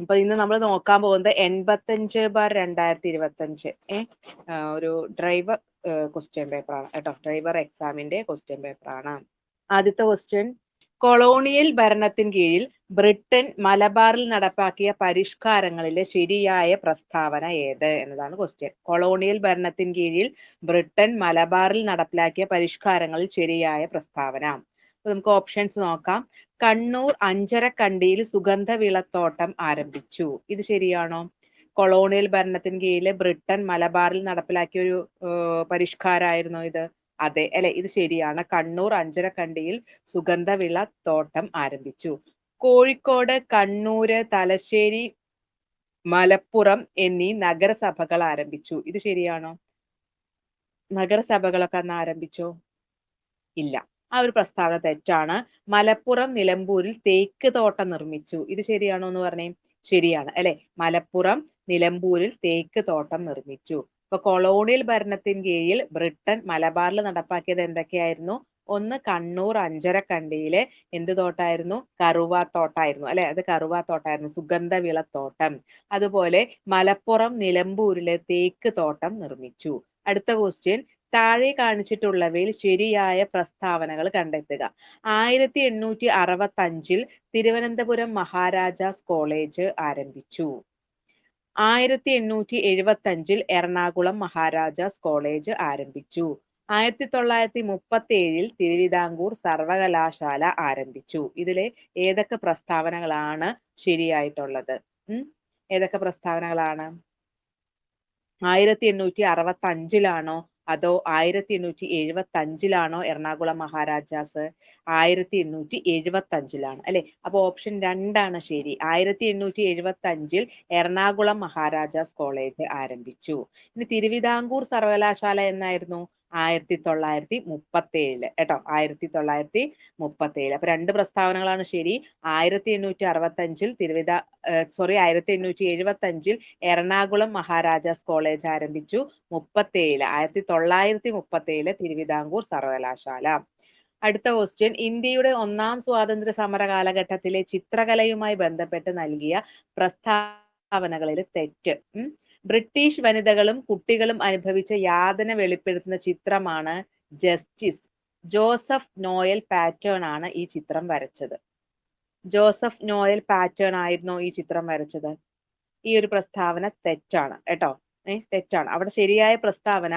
അപ്പൊ ഇന്ന് നമ്മൾ നോക്കാൻ പോകുന്നത് 85/2025 ഒരു ഡ്രൈവർ ക്വസ്റ്റ്യൻ പേപ്പറാണ് കേട്ടോ. ഡ്രൈവർ എക്സാമിന്റെ ക്വസ്റ്റ്യൻ പേപ്പറാണ്. ആദ്യത്തെ ക്വസ്റ്റ്യൻ, കൊളോണിയൽ ഭരണത്തിൻ കീഴിൽ ബ്രിട്ടൻ മലബാറിൽ നടപ്പാക്കിയ പരിഷ്കാരങ്ങളിലെ ശരിയായ പ്രസ്താവന ഏത് എന്നതാണ് ക്വസ്റ്റ്യൻ. കൊളോണിയൽ ഭരണത്തിൻ കീഴിൽ ബ്രിട്ടൻ മലബാറിൽ നടപ്പിലാക്കിയ പരിഷ്കാരങ്ങളിൽ ശരിയായ പ്രസ്താവന. അപ്പൊ നമുക്ക് ഓപ്ഷൻസ് നോക്കാം. കണ്ണൂർ അഞ്ചരക്കണ്ടിയിൽ സുഗന്ധവിളത്തോട്ടം ആരംഭിച്ചു. ഇത് ശരിയാണോ? കൊളോണിയൽ ഭരണത്തിന് കീഴിലെ ബ്രിട്ടൻ മലബാറിൽ നടപ്പിലാക്കിയ ഒരു പരിഷ്കാരമായിരുന്നു ഇത്. അതെ അല്ലെ, ഇത് ശരിയാണ്. കണ്ണൂർ അഞ്ചരക്കണ്ടിയിൽ സുഗന്ധവിളത്തോട്ടം ആരംഭിച്ചു. കോഴിക്കോട്, കണ്ണൂര്, തലശ്ശേരി, മലപ്പുറം എന്നീ നഗരസഭകൾ ആരംഭിച്ചു. ഇത് ശരിയാണോ? നഗരസഭകളൊക്കെ അന്ന് ആരംഭിച്ചോ? ഇല്ല, ആ ഒരു പ്രസ്താവന തെറ്റാണ്. മലപ്പുറം നിലമ്പൂരിൽ തേക്ക് തോട്ടം നിർമ്മിച്ചു. ഇത് ശരിയാണോ എന്ന് പറഞ്ഞേ. ശരിയാണ് അല്ലെ. മലപ്പുറം നിലമ്പൂരിൽ തേക്ക് തോട്ടം നിർമ്മിച്ചു. ഇപ്പൊ കൊളോണിയൽ ഭരണത്തിന് കീഴിൽ ബ്രിട്ടൻ മലബാറിൽ നടപ്പാക്കിയത് എന്തൊക്കെയായിരുന്നു? ഒന്ന്, കണ്ണൂർ അഞ്ചരക്കണ്ടിയിലെ എന്ത് തോട്ടായിരുന്നു? കറുവാത്തോട്ടായിരുന്നു അല്ലെ. അത് കറുവാത്തോട്ടായിരുന്നു, സുഗന്ധവിളത്തോട്ടം. അതുപോലെ മലപ്പുറം നിലമ്പൂരിലെ തേക്ക് തോട്ടം നിർമ്മിച്ചു. അടുത്ത ക്വസ്റ്റ്യൻ, താഴെ കാണിച്ചിട്ടുള്ളവയിൽ ശരിയായ പ്രസ്താവനകൾ കണ്ടെത്തുക. 1865 തിരുവനന്തപുരം മഹാരാജാസ് കോളേജ് ആരംഭിച്ചു. 1875 എറണാകുളം മഹാരാജാസ് കോളേജ് ആരംഭിച്ചു. 1937 തിരുവിതാംകൂർ സർവകലാശാല ആരംഭിച്ചു. ഇതിലെ ഏതൊക്കെ പ്രസ്താവനകളാണ് ശരിയായിട്ടുള്ളത്? ഏതൊക്കെ പ്രസ്താവനകളാണ്? 1865 അതോ 1875 എറണാകുളം മഹാരാജാസ്? 1875 അല്ലെ. അപ്പൊ ഓപ്ഷൻ 2 ശരി. 1875 എറണാകുളം മഹാരാജാസ് കോളേജ് ആരംഭിച്ചു. ഇനി തിരുവിതാംകൂർ സർവകലാശാല എന്നായിരുന്നു? 1937 കേട്ടോ. 1937. അപ്പൊ രണ്ട് പ്രസ്താവനകളാണ് ശരി. 1875 എറണാകുളം മഹാരാജാസ് കോളേജ് ആരംഭിച്ചു. 1937 തിരുവിതാംകൂർ സർവകലാശാല. അടുത്ത ക്വസ്റ്റ്യൻ, ഇന്ത്യയുടെ ഒന്നാം സ്വാതന്ത്ര്യ സമര കാലഘട്ടത്തിലെ ചിത്രകലയുമായി ബന്ധപ്പെട്ട് നൽകിയ പ്രസ്താവനകളിൽ തെറ്റ്. ബ്രിട്ടീഷ് വനിതകളും കുട്ടികളും അനുഭവിച്ച യാതന വെളിപ്പെടുത്തുന്ന ചിത്രമാണ് ജസ്റ്റിസ്. ജോസഫ് നോയൽ പാറ്റേൺ ആണ് ഈ ചിത്രം വരച്ചത്. ജോസഫ് നോയൽ പാറ്റേൺ ആയിരുന്നോ ഈ ചിത്രം വരച്ചത്? ഈ ഒരു പ്രസ്താവന തെറ്റാണ് കേട്ടോ. തെറ്റാണ്. അവിടെ ശരിയായ പ്രസ്താവന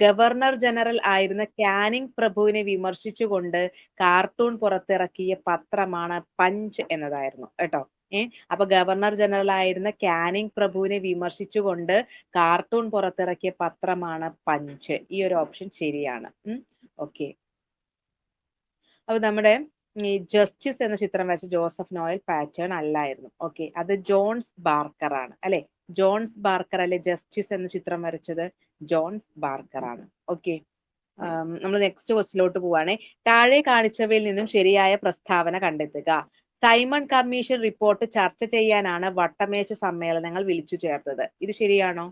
ഗവർണർ ജനറൽ ആയിരുന്ന കാനിങ് പ്രഭുവിനെ വിമർശിച്ചുകൊണ്ട് കാർട്ടൂൺ പുറത്തിറക്കിയ പത്രമാണ് പഞ്ച് എന്നതായിരുന്നു കേട്ടോ. അപ്പൊ ഗവർണർ ജനറൽ ആയിരുന്ന കാനിങ് പ്രഭുവിനെ വിമർശിച്ചുകൊണ്ട് കാർട്ടൂൺ പുറത്തിറക്കിയ പത്രമാണ് പഞ്ച്. ഈ ഒരു ഓപ്ഷൻ ശരിയാണ്. ഓക്കെ. അപ്പൊ നമ്മുടെ ഈ ജസ്റ്റിസ് എന്ന ചിത്രം വരച്ച ജോസഫ് നോയൽ പാറ്റേൺ അല്ലായിരുന്നു. ഓക്കെ, അത് ജോൺസ് ബാർക്കർ ആണ് അല്ലെ. ജോൺസ് ബാർക്കർ അല്ലെ ജസ്റ്റിസ് എന്ന ചിത്രം വരച്ചത്? ജോൺസ് ബാർക്കർ ആണ്. ഓക്കെ, നമ്മൾ നെക്സ്റ്റ് ക്വസ്റ്റിലോട്ട് പോവാണേ. താഴെ കാണിച്ചവയിൽ നിന്നും ശരിയായ പ്രസ്താവന കണ്ടെത്തുക. സൈമൺ കമ്മീഷൻ റിപ്പോർട്ട് ചർച്ച ചെയ്യാനാണ് വട്ടമേശ സമ്മേളനങ്ങൾ വിളിച്ചു ചേർത്തത്. ഇത് ശരിയാണോ?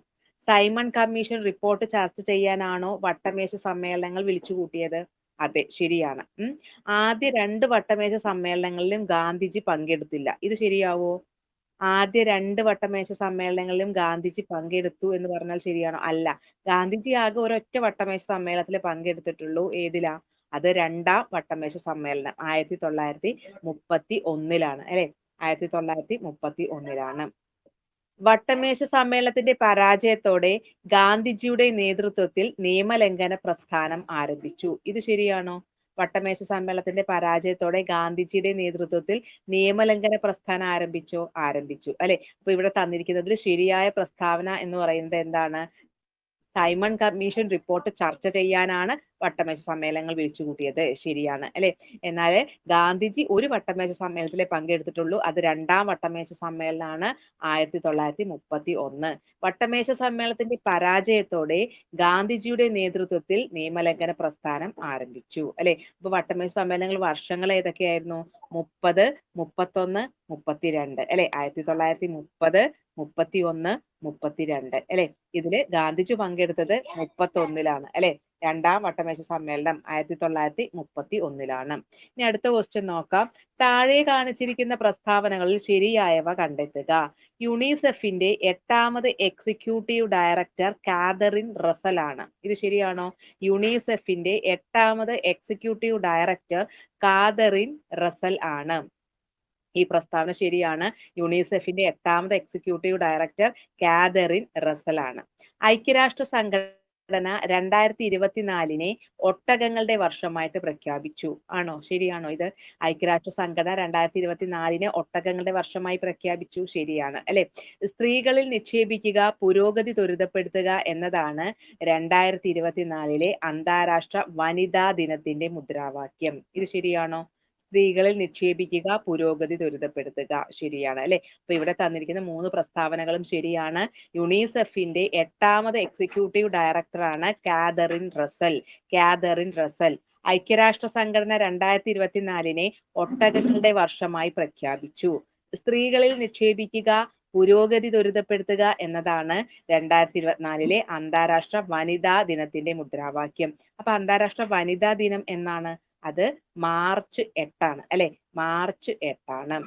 സൈമൺ കമ്മീഷൻ റിപ്പോർട്ട് ചർച്ച ചെയ്യാനാണോ വട്ടമേശ സമ്മേളനങ്ങൾ വിളിച്ചു കൂട്ടിയത്? അതെ, ശരിയാണ്. ആദ്യ 2 വട്ടമേശ സമ്മേളനങ്ങളിലും ഗാന്ധിജി പങ്കെടുത്തില്ല. ഇത് ശരിയാവോ? ആദ്യ 2 വട്ടമേശ സമ്മേളനങ്ങളിലും ഗാന്ധിജി പങ്കെടുത്തു എന്ന് പറഞ്ഞാൽ ശരിയാണോ? അല്ല, ഗാന്ധിജി ആകെ ഒരൊറ്റ വട്ടമേശ സമ്മേളനത്തിലേ പങ്കെടുത്തിട്ടുള്ളൂ. ഏതിലാ? അത് 2ാം വട്ടമേശ സമ്മേളനം 1931 അല്ലെ. 1931 വട്ടമേശ സമ്മേളനത്തിന്റെ പരാജയത്തോടെ ഗാന്ധിജിയുടെ നേതൃത്വത്തിൽ നിയമലംഘന പ്രസ്ഥാനം ആരംഭിച്ചു. ഇത് ശരിയാണോ? വട്ടമേശ സമ്മേളനത്തിന്റെ പരാജയത്തോടെ ഗാന്ധിജിയുടെ നേതൃത്വത്തിൽ നിയമലംഘന പ്രസ്ഥാനം ആരംഭിച്ചോ? ആരംഭിച്ചു അല്ലെ. അപ്പൊ ഇവിടെ തന്നിരിക്കുന്നതിൽ ശരിയായ പ്രസ്താവന എന്ന് പറയുന്നത് എന്താണ്? സൈമൺ കമ്മീഷൻ റിപ്പോർട്ട് ചർച്ച ചെയ്യാനാണ് വട്ടമേശ സമ്മേളനങ്ങൾ വിളിച്ചു കൂട്ടിയത്. ശരിയാണ് അല്ലെ. എന്നാൽ ഗാന്ധിജി ഒരു വട്ടമേശ സമ്മേളനത്തിലേ പങ്കെടുത്തിട്ടുള്ളൂ. അത് 2ാം വട്ടമേശ സമ്മേളനമാണ് 1931. വട്ടമേശ സമ്മേളനത്തിന്റെ പരാജയത്തോടെ ഗാന്ധിജിയുടെ നേതൃത്വത്തിൽ നിയമലംഘന പ്രസ്ഥാനം ആരംഭിച്ചു അല്ലെ. അപ്പൊ വട്ടമേശ സമ്മേളനങ്ങൾ വർഷങ്ങൾ ഏതൊക്കെയായിരുന്നു? 30, 31, 32 അല്ലെ. 1930, 31, 32 അല്ലെ. ഇതില് ഗാന്ധിജി പങ്കെടുത്തത് 31 അല്ലെ. രണ്ടാം വട്ടമേശ സമ്മേളനം 1931. ഇനി അടുത്ത ക്വസ്റ്റ്യൻ നോക്കാം. താഴെ കാണിച്ചിരിക്കുന്ന പ്രസ്താവനകളിൽ ശരിയായവ കണ്ടെത്തുക. യുണിസെഫിന്റെ 8ാമത് എക്സിക്യൂട്ടീവ് ഡയറക്ടർ കാതറിൻ റസൽ ആണ്. ഇത് ശരിയാണോ? യുണിസെഫിന്റെ 8ാമത് എക്സിക്യൂട്ടീവ് ഡയറക്ടർ കാതറിൻ റസൽ ആണ്. ഈ പ്രസ്താവന ശരിയാണ്. യുണിസെഫിന്റെ 8ാമത് എക്സിക്യൂട്ടീവ് ഡയറക്ടർ കാതറിൻ റസൽ ആണ്. ഐക്യരാഷ്ട്ര സംഘടന 2024 ഒട്ടകങ്ങളുടെ വർഷമായിട്ട് പ്രഖ്യാപിച്ചു. ആണോ? ശരിയാണോ ഇത്? ഐക്യരാഷ്ട്ര സംഘടന 2024 ഒട്ടകങ്ങളുടെ വർഷമായി പ്രഖ്യാപിച്ചു. ശരിയാണ് അല്ലെ? സ്ത്രീകളിൽ നിക്ഷേപിക്കുക, പുരോഗതി ത്വരിതപ്പെടുത്തുക എന്നതാണ് 2024 അന്താരാഷ്ട്ര വനിതാ ദിനത്തിന്റെ മുദ്രാവാക്യം. ഇത് ശരിയാണോ? സ്ത്രീകളിൽ നിക്ഷേപിക്കുക, പുരോഗതി ത്വരിതപ്പെടുത്തുക. ശരിയാണ് അല്ലെ? അപ്പൊ ഇവിടെ തന്നിരിക്കുന്ന 3 പ്രസ്താവനകളും ശരിയാണ്. യുണിസെഫിന്റെ 8ാമത് എക്സിക്യൂട്ടീവ് ഡയറക്ടറാണ് കാതറിൻ റസൽ. Catherine Russell. ഐക്യരാഷ്ട്ര സംഘടന 2024 ഒട്ടകങ്ങളുടെ വർഷമായി പ്രഖ്യാപിച്ചു. സ്ത്രീകളിൽ നിക്ഷേപിക്കുക, പുരോഗതി ത്വരിതപ്പെടുത്തുക എന്നതാണ് 2024 അന്താരാഷ്ട്ര വനിതാ ദിനത്തിന്റെ മുദ്രാവാക്യം. അപ്പൊ അന്താരാഷ്ട്ര വനിതാ ദിനം എന്നാണ്? അത് മാർച്ച് 8 അല്ലെ? മാർച്ച് 8.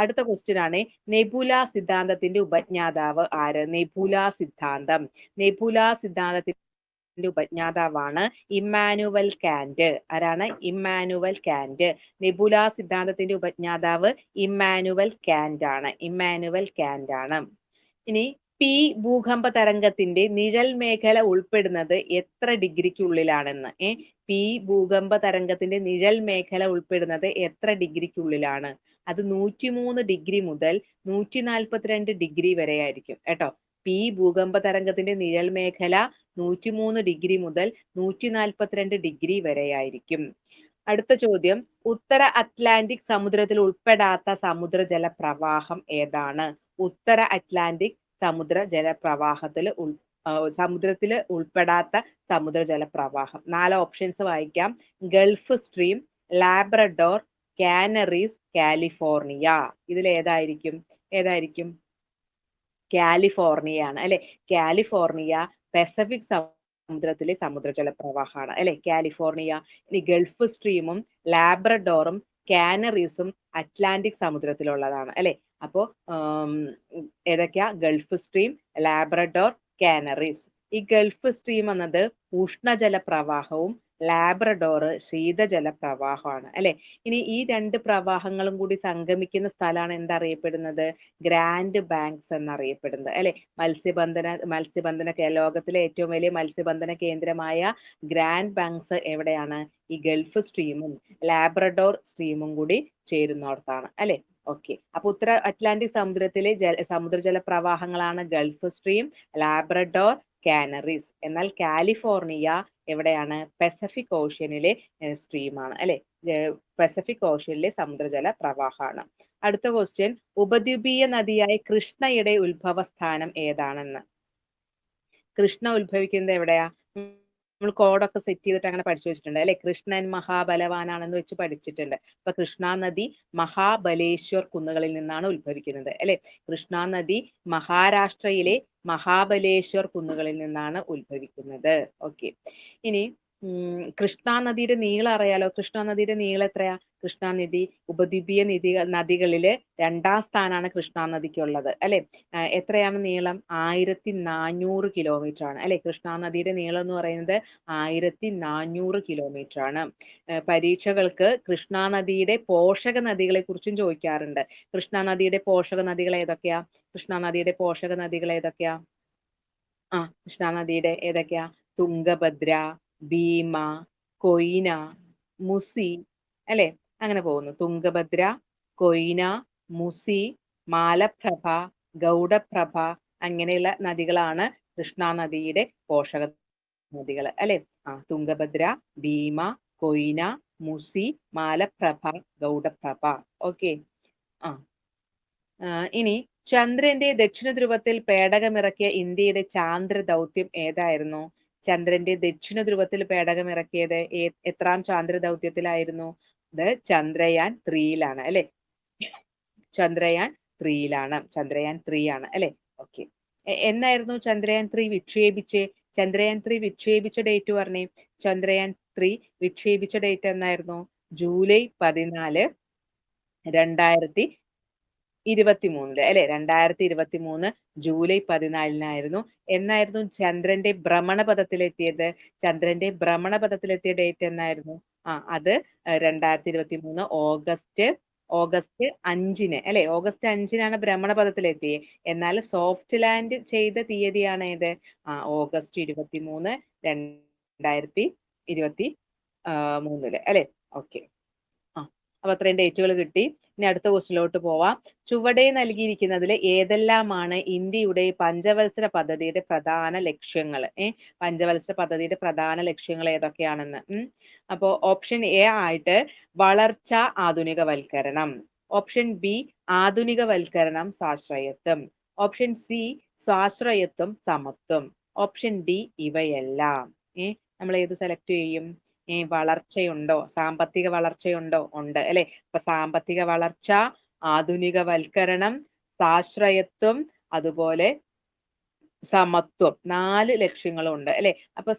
അടുത്ത ക്വസ്റ്റ്യൻ ആണ്. നെബുല സിദ്ധാന്തത്തിന്റെ ഉപജ്ഞാതാവ് ആര്? നെബുല സിദ്ധാന്തം. നെബുല സിദ്ധാന്തത്തിന്റെ ഉപജ്ഞാതാവാണ് ഇമ്മാനുവൽ കാന്റ്. ആരാണ്? Emmanuel Kant. നെബുല സിദ്ധാന്തത്തിന്റെ ഉപജ്ഞാതാവ് ഇമ്മാനുവൽ കാന്റ് ആണ്. ഇമ്മാനുവൽ കാന്റ് ആണ്. ഇനി പി ഭൂകമ്പ തരംഗത്തിന്റെ നിഴൽ മേഖല ഉൾപ്പെടുന്നത് എത്ര ഡിഗ്രിക്കുള്ളിലാണെന്ന്? പി ഭൂകമ്പ തരംഗത്തിന്റെ നിഴൽ മേഖല ഉൾപ്പെടുന്നത് എത്ര ഡിഗ്രിക്കുള്ളിലാണ്? അത് 103 ഡിഗ്രി മുതൽ 142 ഡിഗ്രി വരെ ആയിരിക്കും കേട്ടോ. പി ഭൂകമ്പ തരംഗത്തിന്റെ നിഴൽ മേഖല 103 ഡിഗ്രി മുതൽ 142 ഡിഗ്രി വരെ ആയിരിക്കും. അടുത്ത ചോദ്യം. ഉത്തര അറ്റ്ലാന്റിക് സമുദ്രത്തിൽ ഉൾപ്പെടാത്ത സമുദ്രജല പ്രവാഹം ഏതാണ്? ഉത്തര അറ്റ്ലാന്റിക് സമുദ്ര ജലപ്രവാഹത്തിൽ സമുദ്രത്തിൽ ഉൾപ്പെടാത്ത സമുദ്രജല പ്രവാഹം. 4 ഓപ്ഷൻസ് വായിക്കാം. Gulf stream, Labrador, canaries, California. ഇതിൽ ഏതായിരിക്കും? കാലിഫോർണിയ ആണ് അല്ലെ? കാലിഫോർണിയ പസഫിക് സമുദ്രത്തിലെ സമുദ്രജല പ്രവാഹമാണ് അല്ലെ? കാലിഫോർണിയ. ഇനി ഗൾഫ് സ്ട്രീമും ലാബ്രഡോറും കാനറീസും അറ്റ്ലാന്റിക് സമുദ്രത്തിലുള്ളതാണ് അല്ലെ? അപ്പോ ഏതൊക്കെയാ? Gulf stream, Labrador, canaries. ഈ ഗൾഫ് സ്ട്രീം എന്നത് ഉഷ്ണജല പ്രവാഹവും ലാബ്രഡോർ ശീതജല പ്രവാഹമാണ് അല്ലെ? ഇനി ഈ 2 പ്രവാഹങ്ങളും കൂടി സംഗമിക്കുന്ന സ്ഥലമാണ് എന്തറിയപ്പെടുന്നത്? ഗ്രാൻഡ് ബാങ്ക്സ് എന്നറിയപ്പെടുന്നത് അല്ലെ? മത്സ്യബന്ധന ലോകത്തിലെ ഏറ്റവും വലിയ മത്സ്യബന്ധന കേന്ദ്രമായ ഗ്രാൻഡ് ബാങ്ക്സ് എവിടെയാണ്? ഈ ഗൾഫ് സ്ട്രീമും ലാബ്രഡോർ സ്ട്രീമും കൂടി ചേരുന്നിടത്താണ് അല്ലെ? ഓക്കെ. അപ്പൊ ഉത്തര അറ്റ്ലാന്റിക് സമുദ്രത്തിലെ സമുദ്രജല പ്രവാഹങ്ങളാണ് ഗൾഫ് സ്ട്രീം, ലാബ്രഡോർ, കാനറീസ്. എന്നാൽ കാലിഫോർണിയ എവിടെയാണ്? പസഫിക് ഓഷ്യനിലെ സ്ട്രീമാണ് അല്ലെ? പസഫിക് ഓഷ്യനിലെ സമുദ്രജല പ്രവാഹമാണ്. അടുത്ത ക്വസ്റ്റ്യൻ. ഉപദ്വീപീയ നദിയായ കൃഷ്ണയുടെ ഉത്ഭവസ്ഥാനം ഏതാണെന്ന്? കൃഷ്ണ ഉത്ഭവിക്കുന്നത് എവിടെയാ? നമ്മൾ കോഡൊക്കെ സെറ്റ് ചെയ്തിട്ട് അങ്ങനെ പഠിച്ചു വെച്ചിട്ടുണ്ട് അല്ലെ? കൃഷ്ണൻ മഹാബലവാനാണെന്ന് വെച്ച് പഠിച്ചിട്ടുണ്ട്. അപ്പൊ കൃഷ്ണ നദി മഹാബലേശ്വർ കുന്നുകളിൽ നിന്നാണ് ഉത്ഭവിക്കുന്നത് അല്ലെ? കൃഷ്ണ നദി മഹാരാഷ്ട്രയിലെ മഹാബലേശ്വർ കുന്നുകളിൽ നിന്നാണ് ഉത്ഭവിക്കുന്നത്. ഓക്കെ. ഇനി കൃഷ്ണ നദിയുടെ നീളം അറിയാലോ? കൃഷ്ണ നദിയുടെ നീളം എത്രയാ? കൃഷ്ണ നദി ഉപദ്വീപീയ നദികളില് 2ാം സ്ഥാനാണ് കൃഷ്ണ നദിക്കുള്ളത് അല്ലെ? എത്രയാണ് നീളം? 1400 കിലോമീറ്റർ ആണ് അല്ലെ? കൃഷ്ണ നദിയുടെ നീളം എന്ന് പറയുന്നത് 1400 കിലോമീറ്റർ ആണ്. പരീക്ഷകൾക്ക് കൃഷ്ണ നദിയുടെ പോഷക നദികളെ കുറിച്ചും ചോദിക്കാറുണ്ട്. കൃഷ്ണ നദിയുടെ പോഷക നദികൾ ഏതൊക്കെയാ? കൃഷ്ണ നദിയുടെ പോഷക നദികൾ ഏതൊക്കെയാ? കൃഷ്ണ നദിയുടെ ഏതൊക്കെയാ? തുംഗഭദ്ര, ഭീമ, കൊയ്ന, മുസി അല്ലെ? അങ്ങനെ പോകുന്നു. തുംഗഭദ്ര, കൊയ്ന, മുസി, മാലപ്രഭ, ഗൗഡപ്രഭ അങ്ങനെയുള്ള നദികളാണ് കൃഷ്ണ നദിയുടെ പോഷക നദികൾ അല്ലെ? തുംഗഭദ്ര, ഭീമ, കൊയ്ന, മുസി, മാലപ്രഭ, ഗൗഡപ്രഭ. ഓക്കെ. ഇനി ചന്ദ്രന്റെ ദക്ഷിണ ധ്രുവത്തിൽ പേടകമിറക്കിയ ഇന്ത്യയുടെ ചാന്ദ്ര ദൗത്യം ഏതായിരുന്നു? ചന്ദ്രന്റെ ദക്ഷിണ ധ്രുവത്തിൽ പേടകമിറക്കിയത് എത്രാം ചാന്ദ്ര ദൗത്യത്തിലായിരുന്നു? ഇത് ചന്ദ്രയാൻ 3 അല്ലെ? ചന്ദ്രയാൻ 3 ആണ് അല്ലെ? ഓക്കെ. എന്നായിരുന്നു ചന്ദ്രയാൻ 3 വിക്ഷേപിച്ച്? ചന്ദ്രയാൻ 3 വിക്ഷേപിച്ച ഡേറ്റ് പറഞ്ഞേ. ചന്ദ്രയാൻ 3 വിക്ഷേപിച്ച ഡേറ്റ് എന്നായിരുന്നു? ജൂലൈ 14, 2023 അല്ലെ? 2023 ജൂലൈ 14 എന്നായിരുന്നു ചന്ദ്രന്റെ ഭ്രമണപഥത്തിലെത്തിയത്? ചന്ദ്രന്റെ ഭ്രമണപഥത്തിലെത്തിയ ഡേറ്റ് എന്നായിരുന്നു? അത് 2023 ഓഗസ്റ്റ് 5 അല്ലെ? ഓഗസ്റ്റ് 5 ഭ്രമണപഥത്തിലെത്തിയത്. എന്നാൽ സോഫ്റ്റ് ലാൻഡ് ചെയ്ത തീയതിയാണ് ഏത്? ഓഗസ്റ്റ് 23, 2023 അല്ലെ? ഓക്കെ. അപ്പൊ അത്രയും ഡേറ്റുകൾ കിട്ടി. ഇനി അടുത്ത ക്വസ്റ്റിലോട്ട് പോവാം. ചുവടെ നൽകിയിരിക്കുന്നതിൽ ഏതെല്ലാമാണ് ഇന്ത്യയുടെ പഞ്ചവത്സര പദ്ധതിയുടെ പ്രധാന ലക്ഷ്യങ്ങൾ? പഞ്ചവത്സര പദ്ധതിയുടെ പ്രധാന ലക്ഷ്യങ്ങൾ ഏതൊക്കെയാണെന്ന്. അപ്പോ ഓപ്ഷൻ എ ആയിട്ട് വളർച്ച ആധുനികവൽക്കരണം, ഓപ്ഷൻ ബി ആധുനികവൽക്കരണം സ്വാശ്രയത്വം, ഓപ്ഷൻ സി സ്വാശ്രയത്വം സമത്വം, ഓപ്ഷൻ ഡി ഇവയെല്ലാം. നമ്മൾ ഏത് സെലക്ട് ചെയ്യും? വളർച്ചയുണ്ടോ? സാമ്പത്തിക വളർച്ചയുണ്ടോ? ഉണ്ട് അല്ലെ? അപ്പൊ സാമ്പത്തിക വളർച്ച, ആധുനികവൽക്കരണം, സ്വാശ്രയത്വം, അതുപോലെ സമത്വം, 4 ലക്ഷ്യങ്ങളും ഉണ്ട് അല്ലെ? അപ്പൊ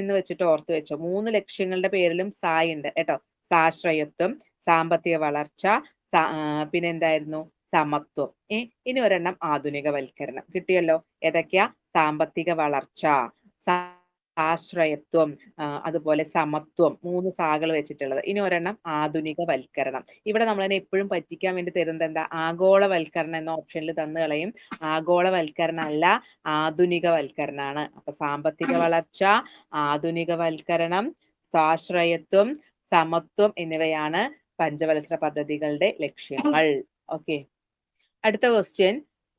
എന്ന് വെച്ചിട്ട് ഓർത്ത് വെച്ചോ. 3 ലക്ഷ്യങ്ങളുടെ പേരിലും ഉണ്ട് കേട്ടോ. സ്വാശ്രയത്വം, സാമ്പത്തിക വളർച്ച, പിന്നെ എന്തായിരുന്നു? സമത്വം. ഇനി ഒരെണ്ണം ആധുനികവൽക്കരണം. കിട്ടിയല്ലോ. ഏതൊക്കെയാ? സാമ്പത്തിക വളർച്ച, സ്വാശ്രയത്വം, അതുപോലെ സമത്വം, 3 സാകൾ വെച്ചിട്ടുള്ളത്. ഇനി ഒരെണ്ണം ആധുനികവൽക്കരണം. ഇവിടെ നമ്മൾ തന്നെ എപ്പോഴും പറ്റിക്കാൻ വേണ്ടി തരുന്നത് എന്താ? ആഗോളവൽക്കരണം എന്ന ഓപ്ഷനിൽ തന്നു കളയും. ആഗോളവൽക്കരണം അല്ല, ആധുനികവൽക്കരണമാണ്. അപ്പൊ സാമ്പത്തിക വളർച്ച, ആധുനികവൽക്കരണം, സ്വാശ്രയത്വം, സമത്വം എന്നിവയാണ് പഞ്ചവത്സര പദ്ധതികളുടെ ലക്ഷ്യങ്ങൾ. ഓക്കെ. അടുത്ത ക്വസ്റ്റ്യൻ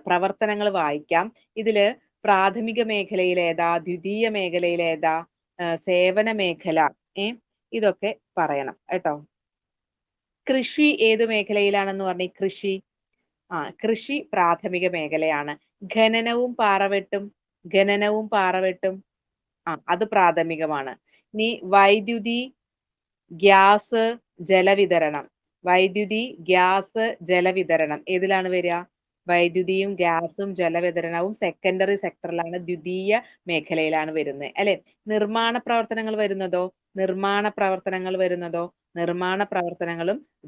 പ്രവർത്തനങ്ങൾ വായിക്കാം. ഇതില് പ്രാഥമിക മേഖലയിൽ ഏതാ? ദ്വിതീയ മേഖലയിൽ ഏതാ? സേവന മേഖല, ഇതൊക്കെ പറയണം കേട്ടോ. കൃഷി ഏത് മേഖലയിലാണെന്ന് പറഞ്ഞേ? കൃഷി കൃഷി പ്രാഥമിക മേഖലയാണ്. ഖനനവും പാറവെട്ടും അത് പ്രാഥമികമാണ്. ഇനി വൈദ്യുതി, ഗ്യാസ്, ജലവിതരണം, ഏതിലാണ് വരിക? വൈദ്യുതിയും ഗ്യാസും ജലവിതരണവും സെക്കൻഡറി സെക്ടറിലാണ്, ദ്വിതീയ മേഖലയിലാണ് വരുന്നത് അല്ലെ? നിർമ്മാണ പ്രവർത്തനങ്ങൾ വരുന്നതും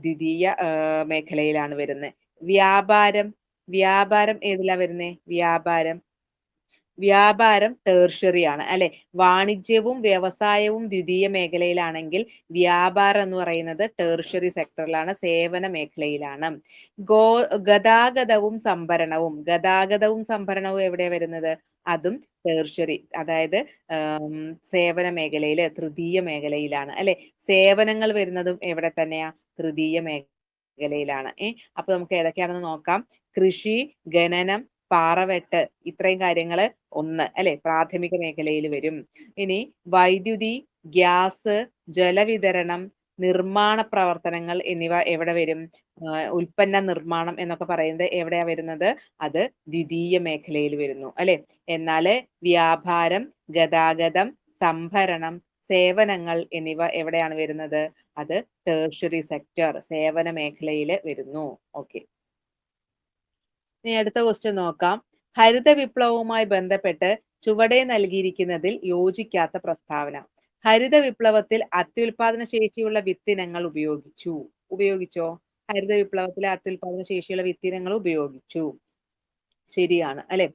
ദ്വിതീയ മേഖലയിലാണ് വരുന്നത്. വ്യാപാരം ഏതിലാ വരുന്നത്? വ്യാപാരം ടേർഷ്യറി ആണ് അല്ലെ? വാണിജ്യവും വ്യവസായവും ദ്വിതീയ മേഖലയിലാണെങ്കിൽ വ്യാപാരം എന്ന് പറയുന്നത് ടേർഷ്യറി സെക്ടറിലാണ്, സേവന മേഖലയിലാണ്. ഗതാഗതവും സംഭരണവും എവിടെയാ വരുന്നത്? അതും ടേർഷ്യറി, അതായത് സേവന മേഖലയിൽ, തൃതീയ മേഖലയിലാണ് അല്ലെ? സേവനങ്ങൾ വരുന്നതും എവിടെ തന്നെയാ? തൃതീയ മേഖലയിലാണ്. അപ്പൊ നമുക്ക് ഏതൊക്കെയാണെന്ന് നോക്കാം. കൃഷി, ഖനനം, പാറവെട്ട്, ഇത്രയും കാര്യങ്ങൾ അല്ലെ പ്രാഥമിക മേഖലയിൽ വരും. ഇനി വൈദ്യുതി, ഗ്യാസ്, ജലവിതരണം, നിർമ്മാണ പ്രവർത്തനങ്ങൾ എന്നിവ എവിടെ വരും? ഉൽപ്പന്ന നിർമ്മാണം എന്നൊക്കെ പറയുന്നത് എവിടെയാ വരുന്നത്? അത് ദ്വിതീയ മേഖലയിൽ വരുന്നു അല്ലെ? എന്നാൽ വ്യാപാരം, ഗതാഗതം, സംഭരണം, സേവനങ്ങൾ എന്നിവ എവിടെയാണ് വരുന്നത്? അത് ടേർഷ്യറി സെക്ടർ, സേവന മേഖലയിൽ വരുന്നു. ഓക്കെ. ഇനി അടുത്ത ക്വസ്റ്റ്യൻ നോക്കാം. ഹരിത വിപ്ലവവുമായി ബന്ധപ്പെട്ട് ചുവടെ നൽകിയിരിക്കുന്നതിൽ യോജിക്കാത്ത പ്രസ്താവന. ഹരിത വിപ്ലവത്തിൽ അത്യുൽപാദന ശേഷിയുള്ള വിത്തിനങ്ങൾ ഉപയോഗിച്ചോ? ഹരിത വിപ്ലവത്തിലെ അത്യുൽപാദന ശേഷിയുള്ള വിത്തിനങ്ങൾ ഉപയോഗിച്ചു. ശരിയാണ് അല്ലെ?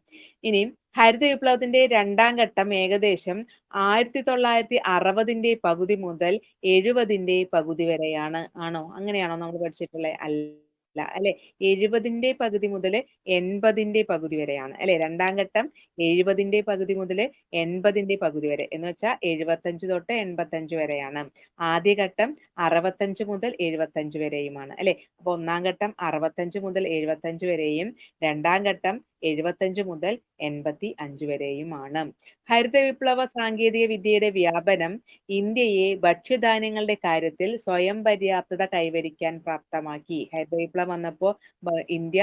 ഇനി ഹരിത വിപ്ലവത്തിന്റെ 2ാം ഘട്ടം ഏകദേശം 1960 പകുതി മുതൽ 70 പകുതി വരെയാണ്. ആണോ? അങ്ങനെയാണോ നമ്മൾ പഠിച്ചിട്ടുള്ളത്? അല്ല അല്ലെ? 70 പകുതി മുതൽ 80 പകുതി വരെയാണ് അല്ലെ? 2ാം ഘട്ടം 70 പകുതി മുതൽ 80 പകുതി വരെ, എന്ന് വെച്ചാൽ 75 തൊട്ട് 85 വരെയാണ്. ആദ്യഘട്ടം 65 മുതൽ 75 വരെയുമാണ് അല്ലെ? അപ്പൊ 1ാം ഘട്ടം 65 മുതൽ 75 വരെയും 2ാം ഘട്ടം 75 മുതൽ 85 വരെയുമാണ്. ഹരിത വിപ്ലവ സാങ്കേതിക വിദ്യയുടെ വ്യാപനം ഇന്ത്യയെ ഭക്ഷ്യധാന്യങ്ങളുടെ കാര്യത്തിൽ സ്വയം പര്യാപ്തത കൈവരിക്കാൻ പ്രാപ്തമാക്കി. ഹരിത വിപ്ലവം വന്നപ്പോൾ ഇന്ത്യ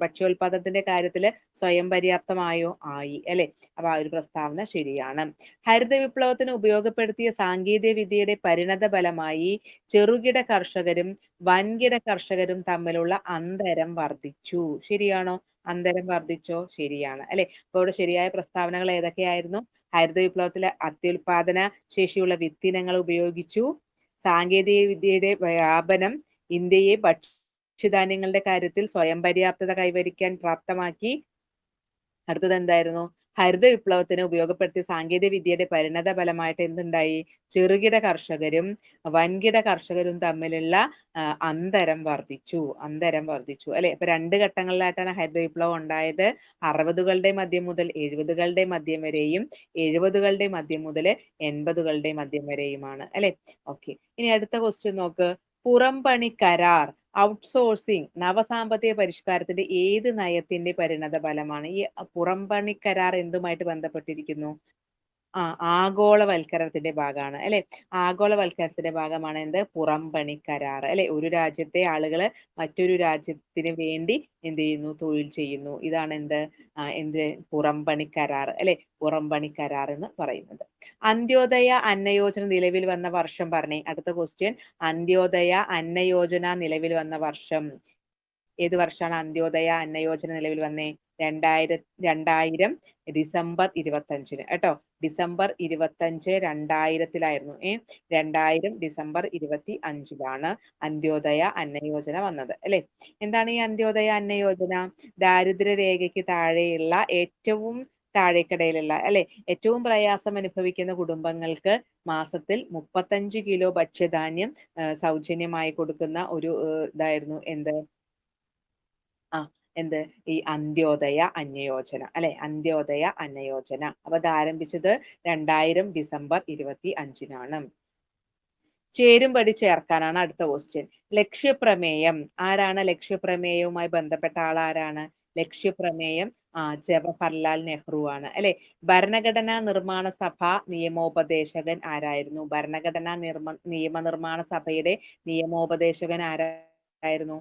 ഭക്ഷ്യോൽപാദനത്തിന്റെ കാര്യത്തിൽ സ്വയം പര്യാപ്തമായോ? ആയി അല്ലെ? അപ്പൊ ആ ഒരു പ്രസ്താവന ശരിയാണ്. ഹരിത വിപ്ലവത്തിന് ഉപയോഗപ്പെടുത്തിയ സാങ്കേതിക വിദ്യയുടെ പരിണത ഫലമായി ചെറുകിട കർഷകരും വൻകിട കർഷകരും തമ്മിലുള്ള അന്തരം വർദ്ധിച്ചു. ശരിയാണോ? അന്തരം വർദ്ധിച്ചോ? ശരിയാണ് അല്ലെ. അപ്പൊ ഇവിടെ ശരിയായ പ്രസ്താവനകൾ ഏതൊക്കെയായിരുന്നു? ഹരിത വിപ്ലവത്തിലെ അത്യുൽപാദന ശേഷിയുള്ള വിത്തിനങ്ങൾ ഉപയോഗിച്ചു. സാങ്കേതിക വിദ്യയുടെ വ്യാപനം ഇന്ത്യയെ ഭക്ഷ്യധാന്യങ്ങളുടെ കാര്യത്തിൽ സ്വയം പര്യാപ്തത കൈവരിക്കാൻ പ്രാപ്തമാക്കി. അടുത്തത് എന്തായിരുന്നു? ഹരിത വിപ്ലവത്തിന് ഉപയോഗപ്പെടുത്തിയ സാങ്കേതിക വിദ്യയുടെ പരിണത ഫലമായിട്ട് എന്തുണ്ടായി? ചെറുകിട കർഷകരും വൻകിട കർഷകരും തമ്മിലുള്ള അന്തരം വർദ്ധിച്ചു. അന്തരം വർദ്ധിച്ചു അല്ലെ. അപ്പൊ 2 ഘട്ടങ്ങളിലായിട്ടാണ് ഹരിത വിപ്ലവം ഉണ്ടായത്. 60കളുടെ മധ്യം മുതൽ 70കളുടെ മധ്യം വരെയും 70കളുടെ മധ്യം മുതൽ 80കളുടെ മധ്യം വരെയുമാണ് അല്ലെ. ഓക്കെ. ഇനി അടുത്ത ക്വസ്റ്റ്യൻ നോക്ക്. പുറംപണി കരാർ ഔട്ട്സോഴ്സിംഗ് നവസാമ്പത്തിക പരിഷ്കാരത്തിന്റെ ഏത് നയത്തിന്റെ പരിണത ഫലമാണ്? ഈ പുറംപണി കരാർ എന്തുമായിട്ട് ബന്ധപ്പെട്ടിരിക്കുന്നു? ആ ആഗോളവൽക്കരണത്തിന്റെ ഭാഗമാണ് അല്ലെ. ആഗോളവൽക്കരണത്തിന്റെ ഭാഗമാണ് എന്ത്? പുറംപണി കരാർ അല്ലെ. ഒരു രാജ്യത്തെ ആളുകള് മറ്റൊരു രാജ്യത്തിന് വേണ്ടി എന്ത് ചെയ്യുന്നു? തൊഴിൽ ചെയ്യുന്നു. ഇതാണ് എന്ത്? എന്ത്? പുറംപണി കരാർ അല്ലെ. പുറംപണി കരാർ എന്ന് പറയുന്നത്. അന്ത്യോദയ അന്ന യോജന നിലവിൽ വന്ന വർഷം പറഞ്ഞേ. അടുത്ത ക്വസ്റ്റ്യൻ. അന്ത്യോദയ അന്ന യോജന നിലവിൽ വന്ന വർഷം ഏത് വർഷമാണ് അന്ത്യോദയ അന്ന യോജന നിലവിൽ വന്നേ? 2000 ഡിസംബർ 25 കേട്ടോ. ഡിസംബർ 25 2000-ത്തിലായിരുന്നു. 2000 ഡിസംബർ 25-ലാണ് അന്ത്യോദയ അന്ന യോജന വന്നത് അല്ലെ. എന്താണ് ഈ അന്ത്യോദയ അന്ന യോജന? ദാരിദ്ര്യ രേഖയ്ക്ക് താഴെയുള്ള ഏറ്റവും താഴേക്കിടയിലുള്ള അല്ലെ ഏറ്റവും പ്രയാസം അനുഭവിക്കുന്ന കുടുംബങ്ങൾക്ക് മാസത്തിൽ 35 കിലോ ഭക്ഷ്യധാന്യം സൗജന്യമായി കൊടുക്കുന്ന ഒരു ഇതായിരുന്നു എന്ത്? ആ എന്ത്? ഈ അന്ത്യോദയ അന്ന യോജന അല്ലെ. അന്ത്യോദയ അന്ന യോജന. അപ്പൊ അത് ആരംഭിച്ചത് 2000 ഡിസംബർ 25-നാണ്. ചേരുംപടി ചേർക്കാനാണ് അടുത്ത ക്വസ്റ്റ്യൻ. ലക്ഷ്യപ്രമേയം ആരാണ്? ലക്ഷ്യപ്രമേയവുമായി ബന്ധപ്പെട്ട ആളാരാണ്? ലക്ഷ്യപ്രമേയം ജവഹർലാൽ നെഹ്റു ആണ് അല്ലെ. ഭരണഘടനാ നിർമ്മാണ സഭ നിയമോപദേശകൻ ആരായിരുന്നു? ഭരണഘടനാ നിയമനിർമ്മാണ സഭയുടെ നിയമോപദേശകൻ ആരായിരുന്നു?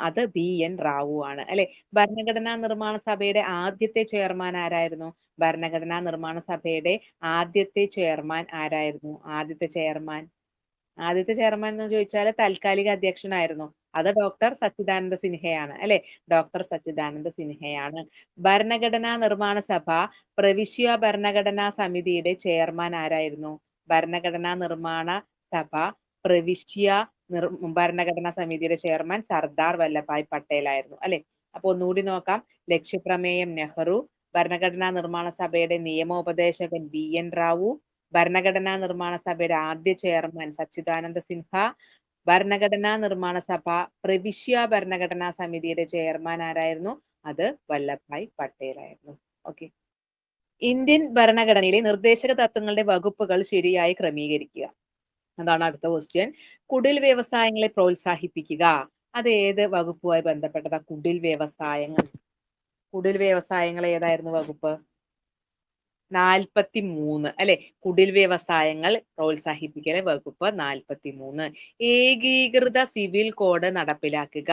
അത് BN റാവു ആണ് അല്ലെ. ഭരണഘടനാ നിർമ്മാണ സഭയുടെ ആദ്യത്തെ ചെയർമാൻ ആരായിരുന്നു? ഭരണഘടനാ നിർമ്മാണ സഭയുടെ ആദ്യത്തെ ചെയർമാൻ ആരായിരുന്നു? ആദ്യത്തെ ചെയർമാൻ എന്ന് ചോദിച്ചാൽ താൽക്കാലിക അധ്യക്ഷനായിരുന്നു. അത് ഡോക്ടർ സച്ചിദാനന്ദ സിൻഹയാണ് അല്ലെ. ഡോക്ടർ സച്ചിദാനന്ദ സിൻഹയാണ്. ഭരണഘടനാ നിർമ്മാണ സഭ പ്രവിശ്യ ഭരണഘടനാ സമിതിയുടെ ചെയർമാൻ ആരായിരുന്നു? ഭരണഘടനാ നിർമ്മാണ സഭ പ്രവിശ്യ ഭരണഘടനാ സമിതിയുടെ ചെയർമാൻ സർദാർ വല്ലഭായ് പട്ടേൽ ആയിരുന്നു അല്ലെ. അപ്പൊ ഒന്നുകൂടി നോക്കാം. ലക്ഷ്യപ്രമേയം നെഹ്റു, ഭരണഘടനാ നിർമ്മാണ സഭയുടെ നിയമോപദേശകൻ BN റാവു, ഭരണഘടനാ നിർമ്മാണ സഭയുടെ ആദ്യ ചെയർമാൻ സച്ചിദാനന്ദ സിൻഹ, ഭരണഘടനാ നിർമ്മാണ സഭ പ്രവിശ്യ ഭരണഘടനാ സമിതിയുടെ ചെയർമാൻ ആരായിരുന്നു? അത് വല്ലഭായ് പട്ടേൽ ആയിരുന്നു. ഓക്കെ. ഇന്ത്യൻ ഭരണഘടനയിലെ നിർദ്ദേശക തത്വങ്ങളുടെ വകുപ്പുകൾ ശരിയായി ക്രമീകരിക്കുക. അതാണ് അടുത്ത ക്വസ്റ്റ്യൻ. കുടിൽ വ്യവസായങ്ങളെ പ്രോത്സാഹിപ്പിക്കുക. അത് ഏത് വകുപ്പുമായി ബന്ധപ്പെട്ടതാ? കുടിൽ വ്യവസായങ്ങൾ. കുടിൽ വ്യവസായങ്ങൾ ഏതായിരുന്നു വകുപ്പ്? 43 അല്ലെ. കുടിൽ വ്യവസായങ്ങൾ പ്രോത്സാഹിപ്പിക്കൽ വകുപ്പ് 43. ഏകീകൃത സിവിൽ കോഡ് നടപ്പിലാക്കുക.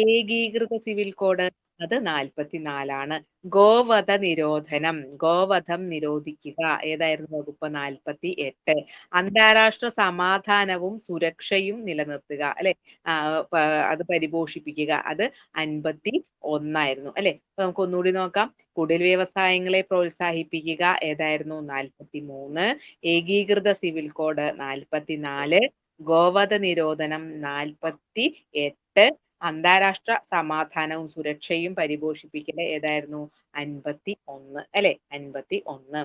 ഏകീകൃത സിവിൽ കോഡ് അത് 44-ആണ്. ഗോവധം നിരോധിക്കുക ഏതായിരുന്നു വകുപ്പ്? 48. അന്താരാഷ്ട്ര സമാധാനവും സുരക്ഷയും നിലനിർത്തുക അല്ലെ. അത് പരിപോഷിപ്പിക്കുക അത് 51 അല്ലെ. അപ്പൊ നമുക്ക് ഒന്നുകൂടി നോക്കാം. കുടിൽ വ്യവസായങ്ങളെ പ്രോത്സാഹിപ്പിക്കുക ഏതായിരുന്നു? 43. ഏകീകൃത സിവിൽ കോഡ് 44. ഗോവധ നിരോധനം 48. അന്താരാഷ്ട്ര സമാധാനവും സുരക്ഷയും പരിപോഷിപ്പിക്കൽ ഏതായിരുന്നു? 51 അല്ലെ. 51.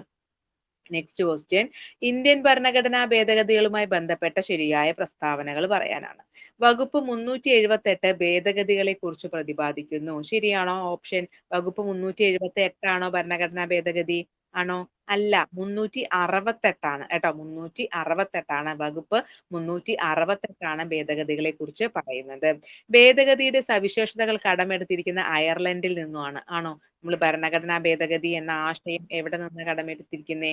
Next question. ഇന്ത്യൻ ഭരണഘടനാ ഭേദഗതികളുമായി ബന്ധപ്പെട്ട ശരിയായ പ്രസ്താവനകൾ പറയാനാണ്. വകുപ്പ് 378 ഭേദഗതികളെ കുറിച്ച് പ്രതിപാദിക്കുന്നു. ശരിയാണോ? ഓപ്ഷൻ വകുപ്പ് 378 ആണോ ഭരണഘടനാ ഭേദഗതി? ആണോ? അല്ല. 368 കേട്ടോ. 368 വകുപ്പ് 368 ഭേദഗതികളെ കുറിച്ച് പറയുന്നത്. ഭേദഗതിയുടെ സവിശേഷതകൾ കടമെടുത്തിരിക്കുന്ന അയർലൻഡിൽ നിന്നുമാണ്. ആണോ? നമ്മൾ ഭരണഘടനാ ഭേദഗതി എന്ന ആശയം എവിടെ നിന്ന് കടമെടുത്തിരിക്കുന്നേ?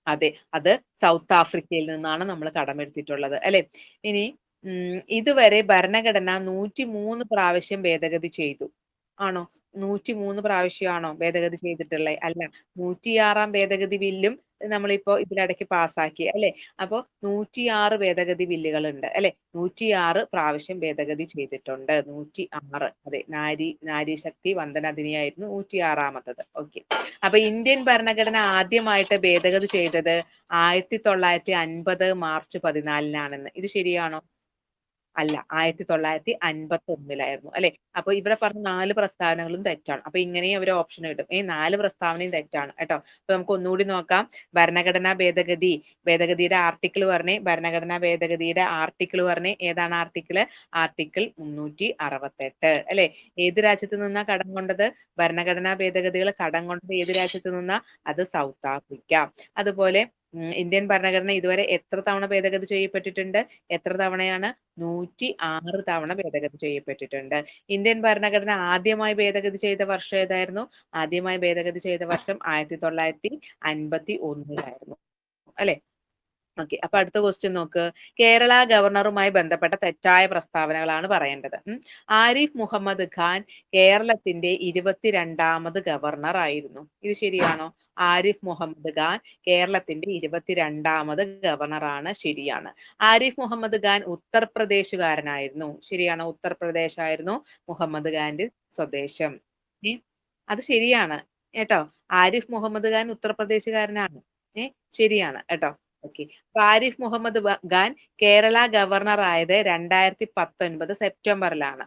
അതെ. അത് സൗത്ത് ആഫ്രിക്കയിൽ നിന്നാണ് നമ്മൾ കടമെടുത്തിട്ടുള്ളത് അല്ലെ. ഇനി ഇതുവരെ ഭരണഘടന 103 പ്രാവശ്യം ഭേദഗതി ചെയ്തു. ആണോ? 103 പ്രാവശ്യമാണോ ഭേദഗതി ചെയ്തിട്ടുള്ളത്? അല്ല. 106-ാം ഭേദഗതി ബില്ലും നമ്മളിപ്പോ ഇതിനിടയ്ക്ക് പാസ്സാക്കി അല്ലെ? അപ്പൊ 106 ഭേദഗതി ബില്ലുകളുണ്ട് അല്ലെ? 106 പ്രാവശ്യം ഭേദഗതി ചെയ്തിട്ടുണ്ട്. 106 അതെ, നാരി ശക്തി വന്ദന അധിനിയായിരുന്നു 106ാമത്തത്. ഓക്കെ. അപ്പൊ ഇന്ത്യൻ ഭരണഘടന ആദ്യമായിട്ട് ഭേദഗതി ചെയ്തത് 1950 മാർച്ച് 14നാണെന്ന്. ഇത് ശരിയാണോ? അല്ല. 1951 അല്ലെ? അപ്പൊ ഇവിടെ പറഞ്ഞ 4 പ്രസ്താവനകളും തെറ്റാണ്. അപ്പൊ ഇങ്ങനെയും അവര് ഓപ്ഷൻ ഇടും. 4 പ്രസ്താവനയും തെറ്റാണ് കേട്ടോ. അപ്പൊ നമുക്ക് ഒന്നുകൂടി നോക്കാം. ഭരണഘടനാ ഭേദഗതിയുടെ ആർട്ടിക്കിൾ പറഞ്ഞേ. ഭരണഘടനാ ഭേദഗതിയുടെ ആർട്ടിക്കിൾ പറഞ്ഞേ. ഏതാണ് ആർട്ടിക്കിൾ? ആർട്ടിക്കിൾ 368 അല്ലെ? ഏത് രാജ്യത്ത് നിന്നാ കടം കൊണ്ടത്? ഭരണഘടനാ ഭേദഗതികൾ കടം കൊണ്ടത് ഏത് രാജ്യത്ത് നിന്നാ? അത് സൗത്ത് ആഫ്രിക്ക. അതുപോലെ ഇന്ത്യൻ ഭരണഘടന ഇതുവരെ എത്ര തവണ ഭേദഗതി ചെയ്യപ്പെട്ടിട്ടുണ്ട്? എത്ര തവണയാണ്? 106 തവണ ഭേദഗതി ചെയ്യപ്പെട്ടിട്ടുണ്ട്. ഇന്ത്യൻ ഭരണഘടന ആദ്യമായി ഭേദഗതി ചെയ്ത വർഷം ഏതായിരുന്നു? ആദ്യമായി ഭേദഗതി ചെയ്ത വർഷം 1951 അല്ലെ? ഓക്കെ. അപ്പൊ അടുത്ത ക്വസ്റ്റ്യൻ നോക്ക്. കേരള ഗവർണറുമായി ബന്ധപ്പെട്ട തെറ്റായ പ്രസ്താവനകളാണ് പറയേണ്ടത്. ആരിഫ് മുഹമ്മദ് ഖാൻ കേരളത്തിന്റെ 22ാമത് ഗവർണർ ആയിരുന്നു. ഇത് ശരിയാണോ? ആരിഫ് മുഹമ്മദ് ഖാൻ കേരളത്തിന്റെ 22ാമത് ഗവർണറാണ്. ശരിയാണ്. ആരിഫ് മുഹമ്മദ് ഖാൻ ഉത്തർപ്രദേശുകാരനായിരുന്നു. ശരിയാണോ? ഉത്തർപ്രദേശ് ആയിരുന്നു മുഹമ്മദ് ഖാന്റെ സ്വദേശം. ഏ അത് ശരിയാണ് കേട്ടോ. ആരിഫ് മുഹമ്മദ് ഖാൻ ഉത്തർപ്രദേശുകാരനാണ്. ശരിയാണ് കേട്ടോ. ഓക്കെ. ആരിഫ് മുഹമ്മദ് ഖാൻ കേരള ഗവർണർ ആയത് 2019 സെപ്റ്റംബറിലാണ്.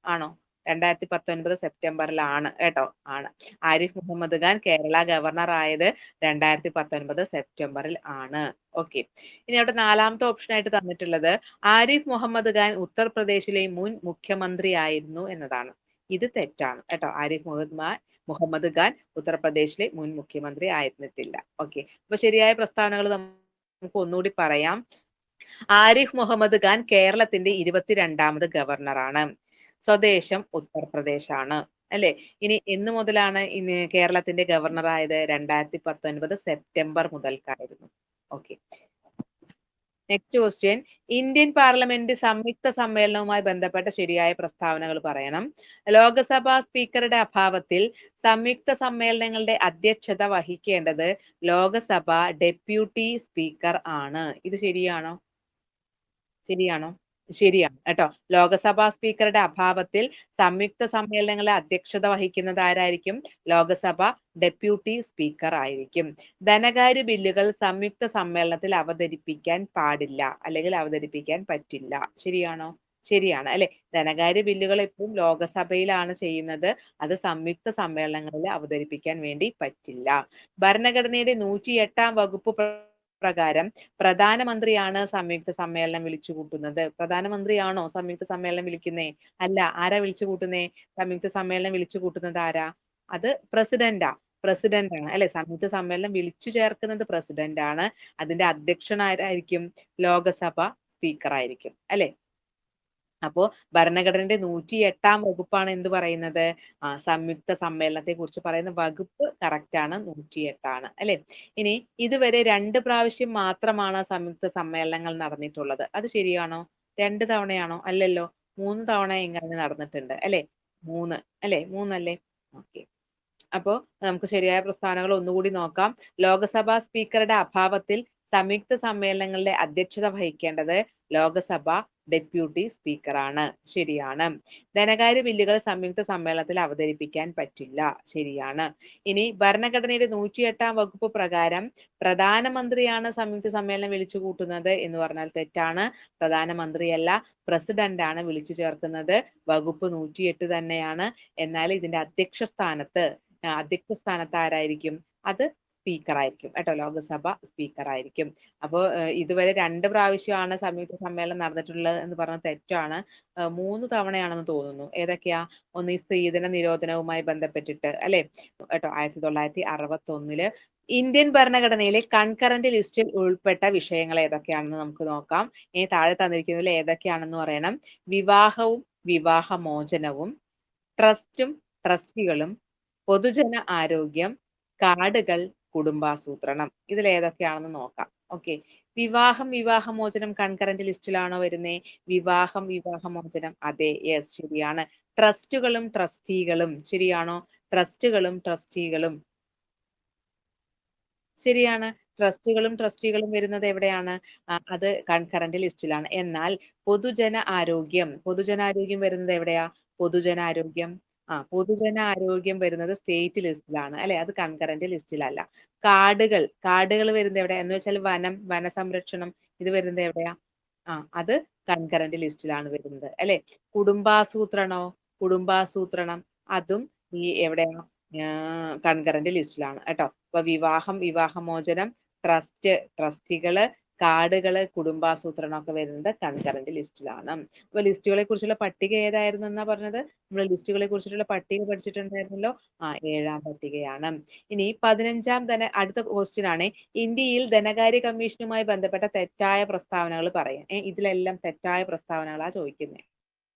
ആണോ? 2019 സെപ്റ്റംബറിലാണ് കേട്ടോ. ആണ്. ആരിഫ് മുഹമ്മദ് ഖാൻ കേരള ഗവർണർ ആയത് 2019 സെപ്റ്റംബറിൽ ആണ്. ഓക്കെ. ഇനി അവിടെ 4ാമത്തെ ഓപ്ഷൻ ആയിട്ട് തന്നിട്ടുള്ളത് ആരിഫ് മുഹമ്മദ് ഖാൻ ഉത്തർപ്രദേശിലെ മുൻ മുഖ്യമന്ത്രി ആയിരുന്നു എന്നതാണ്. ഇത് തെറ്റാണ് കേട്ടോ. ആരിഫ് മുഹമ്മദ് ഖാൻ ഉത്തർപ്രദേശിലെ മുൻ മുഖ്യമന്ത്രി ആയിരുന്നിട്ടില്ല. ഓക്കെ. അപ്പൊ ശരിയായ പ്രസ്താവനകൾ നമുക്ക് ഒന്നുകൂടി പറയാം. ആരിഫ് മുഹമ്മദ് ഖാൻ കേരളത്തിന്റെ 22ാമത് ഗവർണറാണ്. സ്വദേശം ഉത്തർപ്രദേശ് ആണ്. അല്ലെ? ഇനി എന്ന് മുതലാണ് കേരളത്തിന്റെ ഗവർണർ ആയത്? 2019 സെപ്റ്റംബർ മുതൽക്കായിരുന്നു. Okay. Next question. Indian parliament സംയുക്ത സമ്മേളനവുമായി ബന്ധപ്പെട്ട ശരിയായ പ്രസ്താവനകൾ പറയണം. ലോക്സഭാ സ്പീക്കറുടെ അഭാവത്തിൽ സംയുക്ത സമ്മേളനങ്ങളുടെ അധ്യക്ഷത വഹിക്കേണ്ടത് ലോക്സഭ ഡെപ്യൂട്ടി സ്പീക്കർ ആണ്. ഇത് ശരിയാണോ? ശരിയാണോ? ശരിയാണ് കേട്ടോ. ലോക്സഭാ സ്പീക്കറുടെ അഭാവത്തിൽ സംയുക്ത സമ്മേളനങ്ങളെ അധ്യക്ഷത വഹിക്കുന്നത് ആരായിരിക്കും? ലോക്സഭ ഡെപ്യൂട്ടി സ്പീക്കർ ആയിരിക്കും. ധനകാര്യ ബില്ലുകൾ സംയുക്ത സമ്മേളനത്തിൽ അവതരിപ്പിക്കാൻ പാടില്ല അല്ലെങ്കിൽ അവതരിപ്പിക്കാൻ പറ്റില്ല. ശരിയാണോ? ശരിയാണ് അല്ലെ? ധനകാര്യ ബില്ലുകൾ എപ്പോഴും ലോക്സഭയിലാണ് ചെയ്യുന്നത്. അത് സംയുക്ത സമ്മേളനങ്ങളിൽ അവതരിപ്പിക്കാൻ വേണ്ടി പറ്റില്ല. ഭരണഘടനയുടെ 108ാം വകുപ്പ് പ്രകാരം പ്രധാനമന്ത്രിയാണ് സംയുക്ത സമ്മേളനം വിളിച്ചു കൂട്ടുന്നത്. പ്രധാനമന്ത്രിയാണോ സംയുക്ത സമ്മേളനം വിളിക്കുന്നേ? അല്ല. ആരാ വിളിച്ചു കൂട്ടുന്നേ? സംയുക്ത സമ്മേളനം വിളിച്ചു കൂട്ടുന്നത് ആരാ? അത് പ്രസിഡന്റാ. പ്രസിഡന്റ് ആണ് അല്ലെ? സംയുക്ത സമ്മേളനം വിളിച്ചു ചേർക്കുന്നത് പ്രസിഡന്റ് ആണ്. അതിന്റെ അധ്യക്ഷൻ ആരായിരിക്കും? ലോക്സഭ സ്പീക്കർ ആയിരിക്കും അല്ലെ? അപ്പോ ഭരണഘടനയുടെ 108ാം വകുപ്പാണ് എന്ത് പറയുന്നത്? സംയുക്ത സമ്മേളനത്തെ കുറിച്ച് പറയുന്ന വകുപ്പ് കറക്റ്റ് ആണ്. 108 ആണ് അല്ലെ? ഇനി ഇതുവരെ 2 പ്രാവശ്യം മാത്രമാണ് സംയുക്ത സമ്മേളനങ്ങൾ നടന്നിട്ടുള്ളത്. അത് ശരിയാണോ? 2 തവണയാണോ? അല്ലല്ലോ. 3 തവണ എങ്ങനെ നടന്നിട്ടുണ്ട് അല്ലെ? 3 അല്ലെ? 3 അല്ലേ? ഓക്കെ. അപ്പോ നമുക്ക് ശരിയായ പ്രസ്താവനകൾ ഒന്നുകൂടി നോക്കാം. ലോക്സഭാ സ്പീക്കറുടെ അഭാവത്തിൽ സംയുക്ത സമ്മേളനങ്ങളുടെ അധ്യക്ഷത വഹിക്കേണ്ടത് ലോക്സഭ ഡെപ്യൂട്ടി സ്പീക്കർ ആണ്. ശരിയാണ്. ധനകാര്യ ബില്ലുകൾ സംയുക്ത സമ്മേളനത്തിൽ അവതരിപ്പിക്കാൻ പറ്റില്ല. ശരിയാണ്. ഇനി ഭരണഘടനയുടെ 108ാം വകുപ്പ് പ്രകാരം പ്രധാനമന്ത്രിയാണ് സംയുക്ത സമ്മേളനം വിളിച്ചു കൂട്ടുന്നത് എന്ന് പറഞ്ഞാൽ തെറ്റാണ്. പ്രധാനമന്ത്രിയല്ല, പ്രസിഡന്റ് ആണ് വിളിച്ചു ചേർക്കുന്നത്. വകുപ്പ് 108 തന്നെയാണ്. എന്നാൽ ഇതിന്റെ അധ്യക്ഷ സ്ഥാനത്ത് ആരായിരിക്കും? അത് സ്പീക്കർ ആയിരിക്കും കേട്ടോ. ലോക്സഭ സ്പീക്കർ ആയിരിക്കും. അപ്പോ ഇതുവരെ 2 പ്രാവശ്യമാണ് സംയുക്ത സമ്മേളനം നടന്നിട്ടുള്ളത് എന്ന് പറഞ്ഞത് തെറ്റാണ്. 3 തവണയാണെന്ന് തോന്നുന്നു. ഏതൊക്കെയാ? ഒന്ന് ഈ സ്ത്രീധന നിരോധനവുമായി ബന്ധപ്പെട്ടിട്ട് അല്ലെ? കേട്ടോ. 1961 ഇന്ത്യൻ ഭരണഘടനയിലെ കൺകറന്റ് ലിസ്റ്റിൽ ഉൾപ്പെട്ട വിഷയങ്ങൾ ഏതൊക്കെയാണെന്ന് നമുക്ക് നോക്കാം. താഴെ തന്നിരിക്കുന്നതിൽ ഏതൊക്കെയാണെന്ന് പറയണം. വിവാഹവും വിവാഹമോചനവും, ട്രസ്റ്റും ട്രസ്റ്റികളും, പൊതുജന ആരോഗ്യം, കാർഡുകൾ, കുടുംബാസൂത്രണം. ഇതിൽ ഏതൊക്കെയാണെന്ന് നോക്കാം. ഓക്കെ. വിവാഹം വിവാഹമോചനം കൺകറന്റ് ലിസ്റ്റിലാണോ വരുന്നേ? വിവാഹം വിവാഹമോചനം അതെ. യെസ് ശരിയാണ്. ട്രസ്റ്റുകളും ട്രസ്റ്റികളും ശരിയാണോ? ട്രസ്റ്റുകളും ട്രസ്റ്റികളും ശരിയാണ്. ട്രസ്റ്റുകളും ട്രസ്റ്റികളും വരുന്നത് എവിടെയാണ്? അത് കൺകറന്റ് ലിസ്റ്റിലാണ്. എന്നാൽ പൊതുജനാരോഗ്യം വരുന്നത് എവിടെയാ? പൊതുജനാരോഗ്യം പൊതുജനാരോഗ്യം വരുന്നത് സ്റ്റേറ്റ് ലിസ്റ്റിലാണ് അല്ലെ? അത് കൺകറന്റ് ലിസ്റ്റിലല്ല. കാടുകൾ വരുന്നത് എവിടെ? എന്ന് വെച്ചാൽ വനസംരക്ഷണം ഇത് വരുന്നത് എവിടെയാ? അത് കൺകറന്റ് ലിസ്റ്റിലാണ് വരുന്നത് അല്ലെ? കുടുംബാസൂത്രണോ? കുടുംബാസൂത്രണം അതും ഈ എവിടെയാ? കൺകറന്റ് ലിസ്റ്റിലാണ് കേട്ടോ. അപ്പൊ വിവാഹമോചനം, ട്രസ്റ്റികള്, കാടുകള്, കുടുംബാസൂത്രണം ഒക്കെ വരുന്നത് കൺകറന്റ് ലിസ്റ്റിലാണ്. അപ്പൊ ലിസ്റ്റുകളെ കുറിച്ചുള്ള പട്ടിക ഏതായിരുന്നു എന്നാ പറഞ്ഞത്? നമ്മൾ ലിസ്റ്റുകളെ കുറിച്ചിട്ടുള്ള പട്ടിക പഠിച്ചിട്ടുണ്ടായിരുന്നല്ലോ. 7ാം പട്ടികയാണ്. ഇനി അടുത്ത ക്വസ്റ്റ്യൻ ആണ്. ഇന്ത്യയിൽ ധനകാര്യ കമ്മീഷനുമായി ബന്ധപ്പെട്ട തെറ്റായ പ്രസ്താവനകൾ പറയാം. ഇതിലെല്ലാം തെറ്റായ പ്രസ്താവനകളാ ചോദിക്കുന്നത്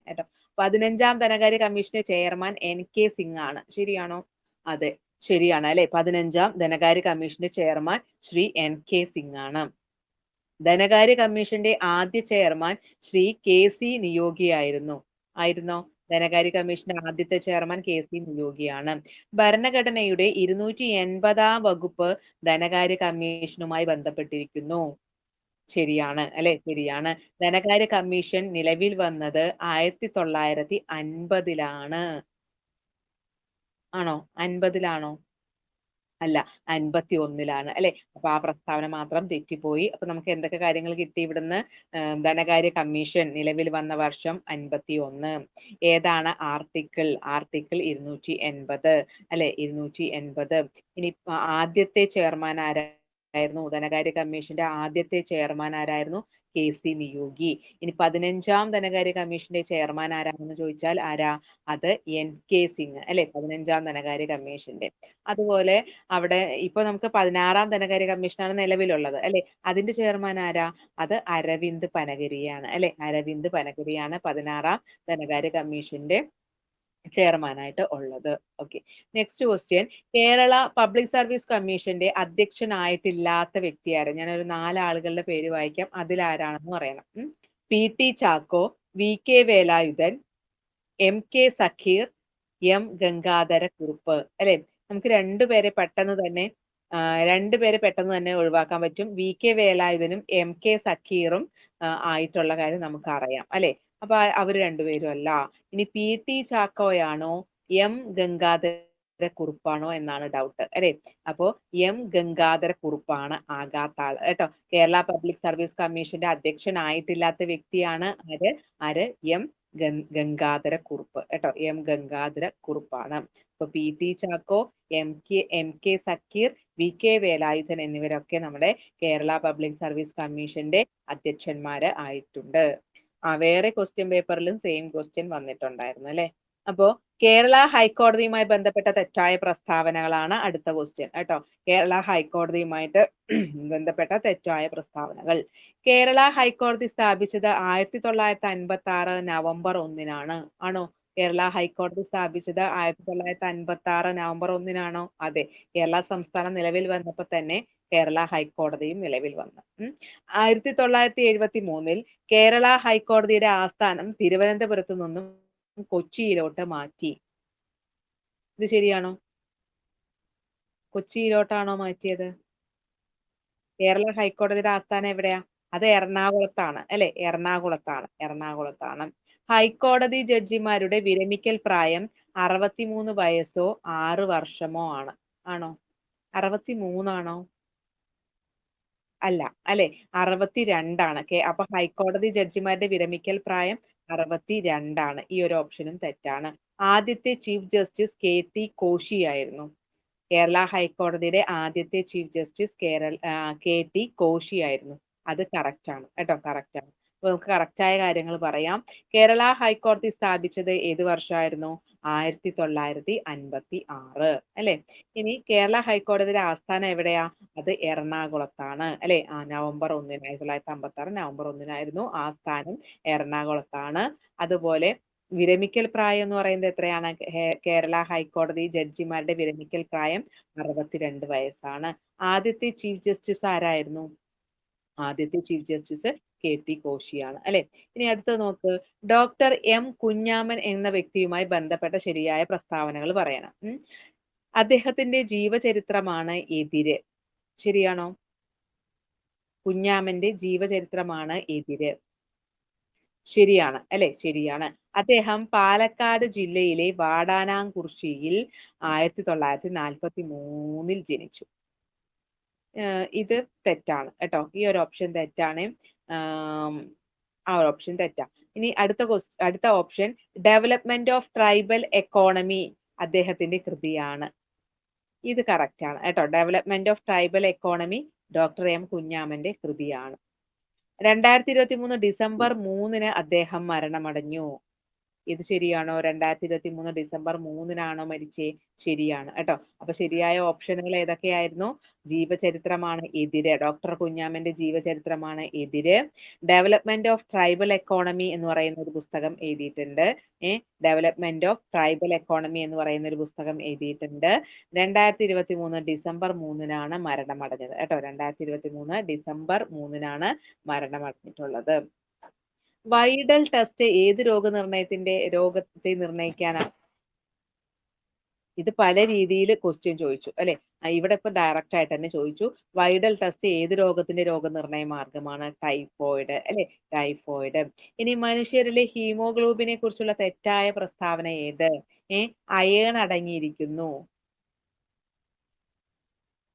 കേട്ടോ. 15ാം ധനകാര്യ കമ്മീഷന്റെ ചെയർമാൻ NK സിംഗ് ആണ്. ശരിയാണോ? അതെ, ശരിയാണ് അല്ലെ? 15ാം ധനകാര്യ കമ്മീഷന്റെ ചെയർമാൻ ശ്രീ NK സിംഗ് ആണ്. ധനകാര്യ കമ്മീഷന്റെ ആദ്യ ചെയർമാൻ ശ്രീ KC നിയോഗി ആയിരുന്നോ? ധനകാര്യ കമ്മീഷന്റെ ആദ്യത്തെ ചെയർമാൻ KC നിയോഗിയാണ്. ഭരണഘടനയുടെ 280ാം വകുപ്പ് ധനകാര്യ കമ്മീഷനുമായി ബന്ധപ്പെട്ടിരിക്കുന്നു. ശരിയാണ് അല്ലെ? ശരിയാണ്. ധനകാര്യ കമ്മീഷൻ നിലവിൽ വന്നത് 1950ലാണ്. ആണോ? 50ലാണോ? അല്ല, 51ലാണ് അല്ലെ? അപ്പൊ ആ പ്രസ്താവന മാത്രം തെറ്റിപ്പോയി. അപ്പൊ നമുക്ക് എന്തൊക്കെ കാര്യങ്ങൾ കിട്ടി ഇവിടുന്ന്? ധനകാര്യ കമ്മീഷൻ നിലവിൽ വന്ന വർഷം 51. ഏതാണ് ആർട്ടിക്കിൾ 280 അല്ലെ? 280. ഇനി ആദ്യത്തെ ചെയർമാൻ ആരായിരുന്നു? ധനകാര്യ കമ്മീഷന്റെ ആദ്യത്തെ ചെയർമാൻ ആരായിരുന്നു? KC നിയോഗി. ഇനി 15ാം ധനകാര്യ കമ്മീഷന്റെ ചെയർമാൻ ആരാണെന്ന് ചോദിച്ചാൽ ആരാ? അത് NK സിംഗ് അല്ലെ? 15ാം ധനകാര്യ കമ്മീഷന്റെ. അതുപോലെ അവിടെ ഇപ്പൊ നമുക്ക് 16ാം ധനകാര്യ കമ്മീഷനാണ് നിലവിലുള്ളത് അല്ലെ? അതിന്റെ ചെയർമാൻ ആരാ? അത് അരവിന്ദ് പനഗരിയാണ് അല്ലെ? അരവിന്ദ് പനഗരിയാണ് 16ാം ധനകാര്യ കമ്മീഷന്റെ ചെയർമാനായിട്ട് ഉള്ളത്. Okay. Next question. Kerala public service കമ്മീഷന്റെ അധ്യക്ഷനായിട്ടില്ലാത്ത വ്യക്തി ആരാ? ഞാനൊരു 4 ആളുകളുടെ പേര് വായിക്കാം. അതിലാരാണെന്ന് പറയണം. PT Chacko, VK Velayudhan, MK Sakhir, Gangadhara Kurup അല്ലെ? നമുക്ക് രണ്ടുപേരെ പെട്ടെന്ന് തന്നെ ഒഴിവാക്കാൻ പറ്റും. VK വേലായുധനും MK സഖീറും ആയിട്ടുള്ള കാര്യം നമുക്കറിയാം അല്ലെ? അപ്പൊ അവര് രണ്ടുപേരും അല്ല. ഇനി PT ചാക്കോയാണോ ഗംഗാധരക്കുറുപ്പാണോ എന്നാണ് ഡൗട്ട് അല്ലെ? അപ്പോ ഗംഗാധരക്കുറുപ്പാണ് ആകാത്ത ആള് കേട്ടോ. കേരള പബ്ലിക് സർവീസ് കമ്മീഷന്റെ അധ്യക്ഷനായിട്ടില്ലാത്ത വ്യക്തിയാണ് ആര്? ഗംഗാധരക്കുറുപ്പ് കേട്ടോ. ഗംഗാധരക്കുറുപ്പാണ്. അപ്പൊ PT Chacko, MK Zakir, VK Velayudhan എന്നിവരൊക്കെ നമ്മുടെ കേരള പബ്ലിക് സർവീസ് കമ്മീഷന്റെ അധ്യക്ഷന്മാര് ആയിട്ടുണ്ട്. വേറെ ക്വസ്റ്റ്യൻ പേപ്പറിലും സെയിം ക്വസ്റ്റ്യൻ വന്നിട്ടുണ്ടായിരുന്നു അല്ലെ? അപ്പോ കേരള ഹൈക്കോടതിയുമായി ബന്ധപ്പെട്ട തെറ്റായ പ്രസ്താവനകളാണ് അടുത്ത ക്വസ്റ്റ്യൻ കേട്ടോ. കേരള ഹൈക്കോടതിയുമായിട്ട് ബന്ധപ്പെട്ട തെറ്റായ പ്രസ്താവനകൾ. കേരള ഹൈക്കോടതി സ്ഥാപിച്ചത് 1956 നവംബർ 1-നാണ്. ആണോ? കേരള ഹൈക്കോടതി സ്ഥാപിച്ചത് 1956 നവംബർ 1-നാണോ? അതെ. കേരള സംസ്ഥാനം നിലവിൽ വന്നപ്പോൾ തന്നെ കേരള ഹൈക്കോടതിയും നിലവിൽ വന്നു. 1973 കേരള ഹൈക്കോടതിയുടെ ആസ്ഥാനം തിരുവനന്തപുരത്ത് നിന്നും കൊച്ചിയിലോട്ട് മാറ്റി. ഇത് ശരിയാണോ? കൊച്ചിയിലോട്ടാണോ മാറ്റിയത്? കേരള ഹൈക്കോടതിയുടെ ആസ്ഥാനം എവിടെയാ? അത് എറണാകുളത്താണ് അല്ലെ? എറണാകുളത്താണ്. ഹൈക്കോടതി ജഡ്ജിമാരുടെ വിരമിക്കൽ പ്രായം 63 വയസ്സോ 6 വർഷമോ ആണ്. ആണോ? 63 ആണോ? അല്ല അല്ലെ? 62 ആണ്. അപ്പൊ ഹൈക്കോടതി ജഡ്ജിമാരുടെ വിരമിക്കൽ പ്രായം 62 ഈ ഒരു ഓപ്ഷനും തെറ്റാണ്. ആദ്യത്തെ ചീഫ് ജസ്റ്റിസ് KT കോശി ആയിരുന്നു. കേരള ഹൈക്കോടതിയുടെ ആദ്യത്തെ ചീഫ് ജസ്റ്റിസ് KT കോശി ആയിരുന്നു. അത് കറക്റ്റ് ആണ് കേട്ടോ. കറക്റ്റ് ആണ്. അപ്പൊ നമുക്ക് കറക്റ്റ് ആയ കാര്യങ്ങൾ പറയാം. കേരള ഹൈക്കോടതി സ്ഥാപിച്ചത് ഏത് വർഷമായിരുന്നു? 1956 അല്ലെ? ഇനി കേരള ഹൈക്കോടതിയുടെ ആസ്ഥാനം എവിടെയാ? അത് എറണാകുളത്താണ് അല്ലെ? നവംബർ 1-ന് 1956 നവംബർ 1-നായിരുന്നു ആസ്ഥാനം എറണാകുളത്താണ്. അതുപോലെ വിരമിക്കൽ പ്രായം എന്ന് പറയുന്നത് എത്രയാണ്? കേരള ഹൈക്കോടതി ജഡ്ജിമാരുടെ വിരമിക്കൽ പ്രായം 62 വയസ്സാണ്. ആദ്യത്തെ ചീഫ് ജസ്റ്റിസ് ആരായിരുന്നു? ആദ്യത്തെ ചീഫ് ജസ്റ്റിസ് KT കോശിയാണ് അല്ലെ? ഇനി അടുത്തത് നോക്ക്. ഡോക്ടർ കുഞ്ഞാമൻ എന്ന വ്യക്തിയുമായി ബന്ധപ്പെട്ട ശരിയായ പ്രസ്താവനകൾ പറയണം. അദ്ദേഹത്തിന്റെ ജീവചരിത്രമാണ് എതിര്. ശരിയാണോ? കുഞ്ഞാമന്റെ ജീവചരിത്രമാണ് എതിര്. ശരിയാണ് അല്ലെ? ശരിയാണ്. അദ്ദേഹം പാലക്കാട് ജില്ലയിലെ വാടാനാംകുറിശ്ശിയിൽ 1943 ജനിച്ചു. ഇത് തെറ്റാണ് കേട്ടോ. ഈ ഒരു ഓപ്ഷൻ തെറ്റാണ്. ആം, ആ ഒരു ഓപ്ഷൻ തെറ്റാ. ഇനി അടുത്ത option development of tribal economy അദ്ദേഹത്തിന്റെ കൃതിയാണ്. ഇത് കറക്റ്റ് ആണ് കേട്ടോ. Development of tribal economy doctor M കുഞ്ഞാമന്റെ കൃതിയാണ്. 2023 ഡിസംബർ 3 അദ്ദേഹം മരണമടഞ്ഞു. ഇത് ശരിയാണോ? 2023 ഡിസംബർ 3 മരിച്ചേ? ശരിയാണ് കേട്ടോ. അപ്പൊ ശരിയായ ഓപ്ഷനുകൾ ഏതൊക്കെയായിരുന്നു? ജീവചരിത്രമാണ് എതിര്. ഡോക്ടർ കുഞ്ഞാമന്റെ ജീവചരിത്രമാണ് എതിര്. ഡെവലപ്മെന്റ് ഓഫ് ട്രൈബൽ എക്കോണമി എന്ന് പറയുന്ന ഒരു പുസ്തകം എഴുതിയിട്ടുണ്ട്. ഡെവലപ്മെന്റ് ഓഫ് ട്രൈബൽ എക്കോണമി എന്ന് പറയുന്ന ഒരു പുസ്തകം എഴുതിയിട്ടുണ്ട്. 2023 ഡിസംബർ 3 മരണമടഞ്ഞത് കേട്ടോ. 2023 ഡിസംബർ 3 മരണമടഞ്ഞിട്ടുള്ളത്. വൈഡൽ ടെസ്റ്റ് ഏത് രോഗത്തെ നിർണ്ണയിക്കാനാണ്? ഇത് പല രീതിയിൽ ക്വസ്റ്റ്യൻ ചോദിച്ചു അല്ലെ? ഇവിടെ ഇപ്പൊ ഡയറക്റ്റ് ആയിട്ട് തന്നെ ചോദിച്ചു. വൈഡൽ ടെസ്റ്റ് ഏത് രോഗത്തിന്റെ രോഗനിർണയ മാർഗമാണ്? ടൈഫോയിഡ് അല്ലെ? ടൈഫോയിഡ്. ഇനി മനുഷ്യരിലെ ഹീമോഗ്ലോബിനെ കുറിച്ചുള്ള തെറ്റായ പ്രസ്താവന ഏത്? അയേൺ അടങ്ങിയിരിക്കുന്നു.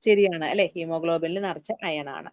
ശരിയാണ് അല്ലെ? ഹീമോഗ്ലോബിനിൽ നിറച്ച അയൺ ആണ്.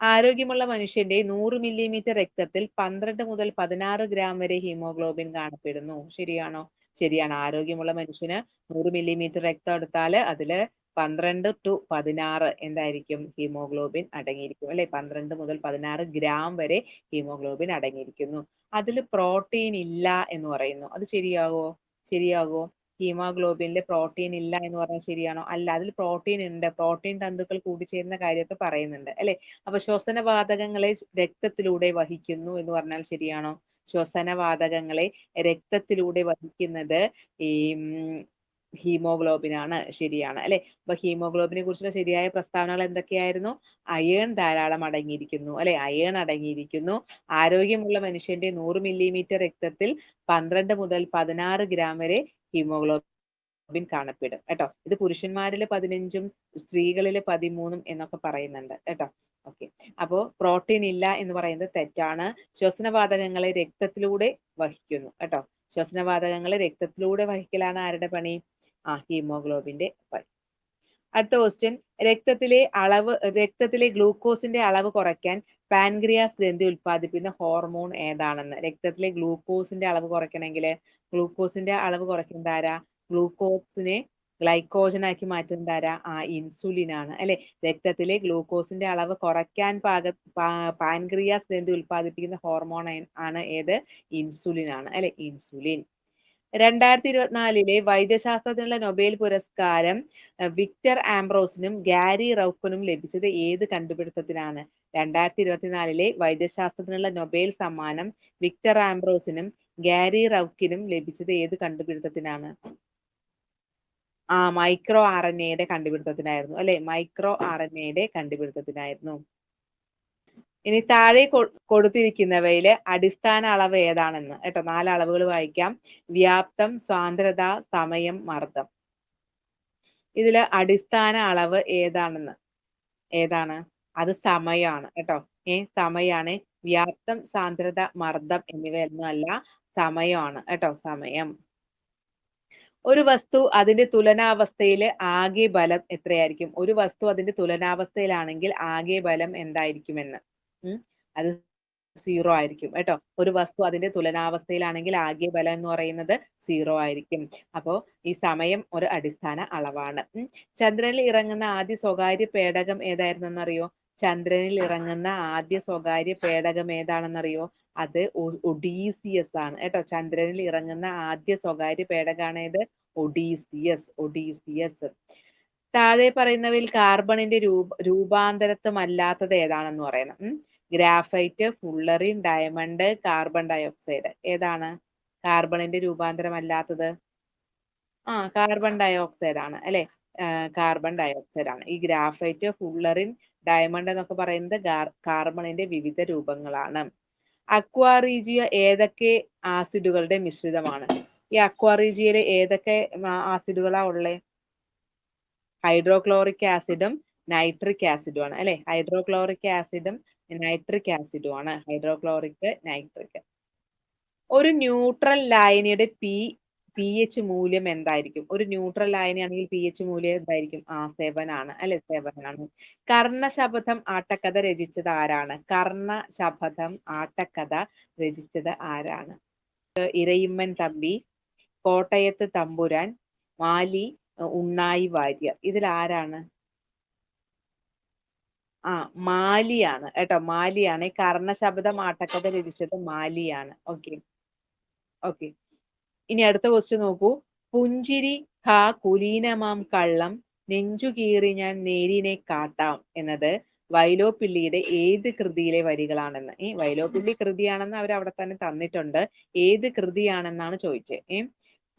ആരോഗ്യമുള്ള മനുഷ്യന്റെ 100 മില്ലിമീറ്റർ രക്തത്തിൽ 12 മുതൽ 16 ഗ്രാം വരെ ഹീമോഗ്ലോബിൻ കാണപ്പെടുന്നു. ശരിയാണോ? ശരിയാണ്. ആരോഗ്യമുള്ള മനുഷ്യന് 100 മില്ലിമീറ്റർ രക്തം എടുത്താൽ അതില് 12 to 16 എന്തായിരിക്കും? ഹീമോഗ്ലോബിൻ അടങ്ങിയിരിക്കും അല്ലെ? 12 മുതൽ 16 ഗ്രാം വരെ ഹീമോഗ്ലോബിൻ അടങ്ങിയിരിക്കുന്നു. അതിൽ പ്രോട്ടീൻ ഇല്ല എന്ന് പറയുന്നു. അത് ശരിയാവോ? ശരിയാകോ? ഹീമോഗ്ലോബിനിൽ പ്രോട്ടീൻ ഇല്ല എന്ന് പറഞ്ഞാൽ ശരിയാണോ? അല്ല, അതിൽ പ്രോട്ടീൻ ഉണ്ട്. പ്രോട്ടീൻ തന്തുക്കൾ കൂടിച്ചേരുന്ന കാര്യമൊക്കെ പറയുന്നുണ്ട് അല്ലെ? അപ്പൊ ശ്വസനവാതകങ്ങളെ രക്തത്തിലൂടെ വഹിക്കുന്നു എന്ന് പറഞ്ഞാൽ ശരിയാണോ? ശ്വസനവാതകങ്ങളെ രക്തത്തിലൂടെ വഹിക്കുന്നത് ഈ ഹീമോഗ്ലോബിൻ ആണ്. ശരിയാണ് അല്ലെ? അപ്പൊ ഹീമോഗ്ലോബിനെ കുറിച്ചുള്ള ശരിയായ പ്രസ്താവനകൾ എന്തൊക്കെയായിരുന്നു? അയേൺ ധാരാളം അടങ്ങിയിരിക്കുന്നു അല്ലെ? അയേൺ അടങ്ങിയിരിക്കുന്നു. ആരോഗ്യമുള്ള മനുഷ്യന്റെ 100 മില്ലിമീറ്റർ രക്തത്തിൽ 12 മുതൽ 16 ഗ്രാം വരെ ഹീമോഗ്ലോബിൻ കാണപ്പെടും കേട്ടോ. ഇത് പുരുഷന്മാരിൽ 15ഉം സ്ത്രീകളിൽ 13ഉം എന്നൊക്കെ പറയുന്നുണ്ട് കേട്ടോ. ഓക്കെ. അപ്പോ പ്രോട്ടീൻ ഇല്ല എന്ന് പറയുന്നത് തെറ്റാണ്. ശ്വസനവാതകങ്ങളെ രക്തത്തിലൂടെ വഹിക്കുന്നു കേട്ടോ. ശ്വസനവാതകങ്ങളെ രക്തത്തിലൂടെ വഹിക്കലാണ് ആരുടെ പണി? ഹീമോഗ്ലോബിന്റെ പണി. അടുത്ത ക്വസ്റ്റ്യൻ, രക്തത്തിലെ ഗ്ലൂക്കോസിന്റെ അളവ് കുറയ്ക്കാൻ പാൻക്രിയാസ് ഗ്രന്ഥി ഉൽപ്പാദിപ്പിക്കുന്ന ഹോർമോൺ ഏതാണെന്ന്? രക്തത്തിലെ ഗ്ലൂക്കോസിന്റെ അളവ് കുറയ്ക്കണമെങ്കിൽ ഗ്ലൂക്കോസിന്റെ അളവ് കുറയ്ക്കുന്നത് ആരാ? ഗ്ലൂക്കോസിനെ ഗ്ലൈക്കോജൻ ആക്കി മാറ്റുന്നത് ആരാ? ഇൻസുലിൻ ആണ് അല്ലെ? രക്തത്തിലെ ഗ്ലൂക്കോസിന്റെ അളവ് കുറയ്ക്കാൻ പാൻക്രിയാസ് ഗ്രന്ഥി ഉൽപ്പാദിപ്പിക്കുന്ന ഹോർമോൺ ആണ് ഏത്? ഇൻസുലിൻ ആണ് അല്ലെ? ഇൻസുലിൻ. 2024 വൈദ്യശാസ്ത്രത്തിനുള്ള നൊബേൽ പുരസ്കാരം വിക്ടർ ആംബ്രോസിനും ഗാരി റൌഫിനും ലഭിച്ചത് ഏത് കണ്ടുപിടുത്തത്തിനാണ്? 2024 വൈദ്യശാസ്ത്രത്തിനുള്ള നൊബേൽ സമ്മാനം വിക്ടർ ആംബ്രോസിനും ഗാരി റൌഫിനും ലഭിച്ചത് ഏത് കണ്ടുപിടുത്തത്തിനാണ്? മൈക്രോ RNA കണ്ടുപിടുത്തത്തിനായിരുന്നു അല്ലെ? Micro RNA കണ്ടുപിടുത്തത്തിനായിരുന്നു. ഇനി താഴെ കൊടുത്തിരിക്കുന്നവയില് അടിസ്ഥാന അളവ് ഏതാണെന്ന് കേട്ടോ. 4 അളവുകൾ വായിക്കാം. വ്യാപ്തം, സാന്ദ്രത, സമയം, മർദ്ദം. ഇതില് അടിസ്ഥാന അളവ് ഏതാണ്? അത് സമയമാണ് കേട്ടോ. സമയാണ്. വ്യാപ്തം, സാന്ദ്രത, മർദ്ദം എന്നിവയൊന്നും അല്ല, സമയമാണ് കേട്ടോ. സമയം. ഒരു വസ്തു അതിന്റെ തുലനാവസ്ഥയിൽ ആകെ ബലം എത്രയായിരിക്കും? ഒരു വസ്തു അതിന്റെ തുലനാവസ്ഥയിലാണെങ്കിൽ ആകെ ബലം എന്തായിരിക്കുമെന്ന്? അത് 0 ആയിരിക്കും കേട്ടോ. ഒരു വസ്തു അതിന്റെ തുലനാവസ്ഥയിലാണെങ്കിൽ ആകെ ബലം എന്ന് പറയുന്നത് 0 ആയിരിക്കും. അപ്പോ ഈ സമയം ഒരു അടിസ്ഥാന അളവാണ്. ചന്ദ്രനിൽ ഇറങ്ങുന്ന ആദ്യ സ്വകാര്യ പേടകം ഏതായിരുന്നെന്നറിയോ? ചന്ദ്രനിൽ ഇറങ്ങുന്ന ആദ്യ സ്വകാര്യ പേടകം ഏതാണെന്നറിയോ? അത് ഒഡീസിയസ് ആണ് കേട്ടോ. ചന്ദ്രനിൽ ഇറങ്ങുന്ന ആദ്യ സ്വകാര്യ പേടകമാണ് ഏത്? ഒഡീസിയസ്. താഴെ പറയുന്നവയിൽ കാർബണിന്റെ രൂപാന്തരത്വമല്ലാത്തത് ഏതാണെന്ന് പറയണം. Graphite, fullerene, diamond, carbon dioxide. ഏതാണ് കാർബണിന്റെ രൂപാന്തരമല്ലാത്തത്? കാർബൺ ഡയോക്സൈഡ് ആണ് അല്ലെ? കാർബൺ ഡയോക്സൈഡ് ആണ്. ഈ ഗ്രാഫൈറ്റ്, ഫുള്ളറിൻ, ഡയമണ്ട് എന്നൊക്കെ പറയുന്നത് കാർബണിന്റെ വിവിധ രൂപങ്ങളാണ്. അക്വാറീജിയ ഏതൊക്കെ ആസിഡുകളുടെ മിശ്രിതമാണ്? ഈ അക്വാറീജിയയിൽ ഏതൊക്കെ ആസിഡുകളാ ഉള്ളേ? ഹൈഡ്രോക്ലോറിക് ആസിഡും നൈട്രിക് ആസിഡും ആണ് അല്ലെ? ഹൈഡ്രോക്ലോറിക് ആസിഡും നൈട്രിക് ആസിഡും ആണ്. Hydrochloric, nitric. ഒരു ന്യൂട്രൽ ലായനിയുടെ pH മൂല്യം എന്തായിരിക്കും? ഒരു ന്യൂട്രൽ ലായനിയാണെങ്കിൽ pH മൂല്യം എന്തായിരിക്കും? 7 ആണ് അല്ലെ? 7 ആണ്. കർണശപഥം ആട്ടക്കഥ രചിച്ചത് ആരാണ്? കർണശപഥം ആട്ടക്കഥ രചിച്ചത് ആരാണ്? ഇരയിമ്മൻ തമ്പി, കോട്ടയത്ത് തമ്പുരാൻ, മാലി, ഉണ്ണായി വാര്യർ. ഇതിൽ ആരാണ്? മാലിയാണ് കേട്ടോ. മാലിയാണ്. ഈ കർണശപഥം ആട്ടക്കഥ രചിച്ചത് മാലിയാണ്. ഓക്കെ. ഓക്കെ. ഇനി അടുത്ത ക്വസ്റ്റ്യൻ നോക്കൂ. പുഞ്ചിരി ഹാ കുലീനമാം കള്ളം നെഞ്ചുകീറി ഞാൻ നേരിനെ കാട്ടാം എന്നത് വൈലോപ്പിള്ളിയുടെ ഏത് കൃതിയിലെ വരികളാണെന്ന്. വൈലോപ്പിള്ളി കൃതിയാണെന്ന് അവർ അവിടെ തന്നെ തന്നിട്ടുണ്ട്. ഏത് കൃതിയാണെന്നാണ് ചോദിച്ചത്.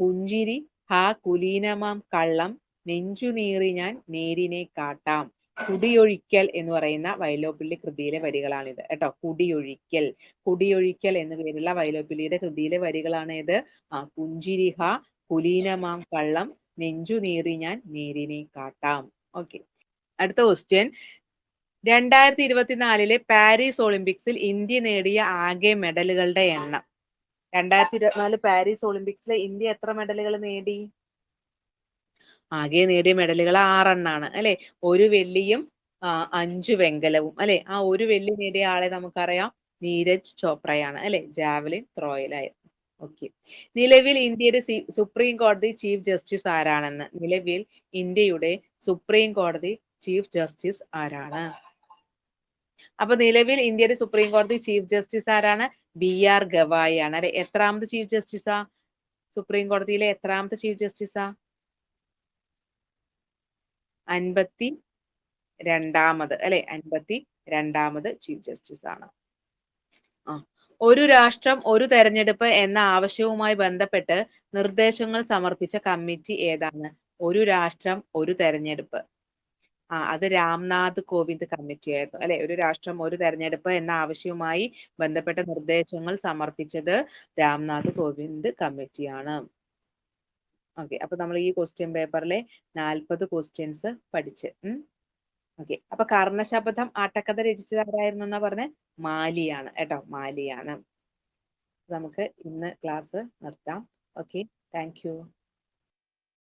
പുഞ്ചിരി ഹാ കുലീനമാം കള്ളം നെഞ്ചുനീറി ഞാൻ നേരിനെ കാട്ടാം. കുടിയൊഴിക്കൽ എന്ന് പറയുന്ന വൈലോപ്പിള്ളി കൃതിയിലെ വരികളാണിത് കേട്ടോ. കുടിയൊഴിക്കൽ. കുടിയൊഴിക്കൽ എന്ന പേരുള്ള വൈലോപ്പിള്ളിയുടെ കൃതിയിലെ വരികളാണ് ഇത്. പുഞ്ചിരിഹ കുലീനമാം കള്ളം നെഞ്ചുനീറി ഞാൻ നേരിനെ കാട്ടാം. ഓക്കെ. അടുത്ത ക്വസ്റ്റ്യൻ. 2024 പാരീസ് ഒളിമ്പിക്സിൽ ഇന്ത്യ നേടിയ ആകെ മെഡലുകളുടെ എണ്ണം. 2024 പാരീസ് ഒളിമ്പിക്സിൽ ഇന്ത്യ എത്ര മെഡലുകൾ നേടി? ആകെ നേടിയ മെഡലുകൾ 6 എണ്ണാണ് അല്ലെ? 1 വെള്ളിയും 5 വെങ്കലവും അല്ലെ? ആ 1 വെള്ളി നേടിയ ആളെ നമുക്കറിയാം, നീരജ് ചോപ്രയാണ് അല്ലെ? ജാവലിൻ ത്രോയിലായിരുന്നു. ഓക്കെ. നിലവിൽ ഇന്ത്യയുടെ സുപ്രീം കോടതി ചീഫ് ജസ്റ്റിസ് ആരാണെന്ന്? നിലവിൽ ഇന്ത്യയുടെ സുപ്രീം കോടതി ചീഫ് ജസ്റ്റിസ് ആരാണ്? അപ്പൊ നിലവിൽ ഇന്ത്യയുടെ സുപ്രീം കോടതി ചീഫ് ജസ്റ്റിസ് ആരാണ്? BR ഗവായി ആണ് അല്ലെ? എത്രാമത് ചീഫ് ജസ്റ്റിസാ? സുപ്രീം കോടതിയിലെ എത്രാമത്തെ ചീഫ് ജസ്റ്റിസാ? 52ാമത് അല്ലെ? 52ാമത് ചീഫ് ജസ്റ്റിസ് ആണ്. ഒരു രാഷ്ട്രം ഒരു തെരഞ്ഞെടുപ്പ് എന്ന ആവശ്യവുമായി ബന്ധപ്പെട്ട് നിർദ്ദേശങ്ങൾ സമർപ്പിച്ച കമ്മിറ്റി ഏതാണ്? ഒരു രാഷ്ട്രം ഒരു തെരഞ്ഞെടുപ്പ്. അത് രാംനാഥ് കോവിന്ദ് കമ്മിറ്റി ആയിരുന്നു അല്ലെ? ഒരു രാഷ്ട്രം ഒരു തെരഞ്ഞെടുപ്പ് എന്ന ആവശ്യവുമായി ബന്ധപ്പെട്ട നിർദ്ദേശങ്ങൾ സമർപ്പിച്ചത് രാംനാഥ് കോവിന്ദ് കമ്മിറ്റിയാണ്. ഓക്കെ. അപ്പൊ നമ്മൾ ഈ ക്വസ്റ്റ്യൻ പേപ്പറിലെ 40 ക്വസ്റ്റ്യൻസ് പഠിച്ച്. ഓക്കെ. അപ്പൊ കർണശപഥം ആട്ടക്കഥ രചിച്ചത് ആരായിരുന്നു എന്നാ പറഞ്ഞേ? മാലിയാണ് കേട്ടോ. മാലിയാണ്. നമുക്ക് ഇന്ന് ക്ലാസ് നിർത്താം. ഓക്കെ. Thank you.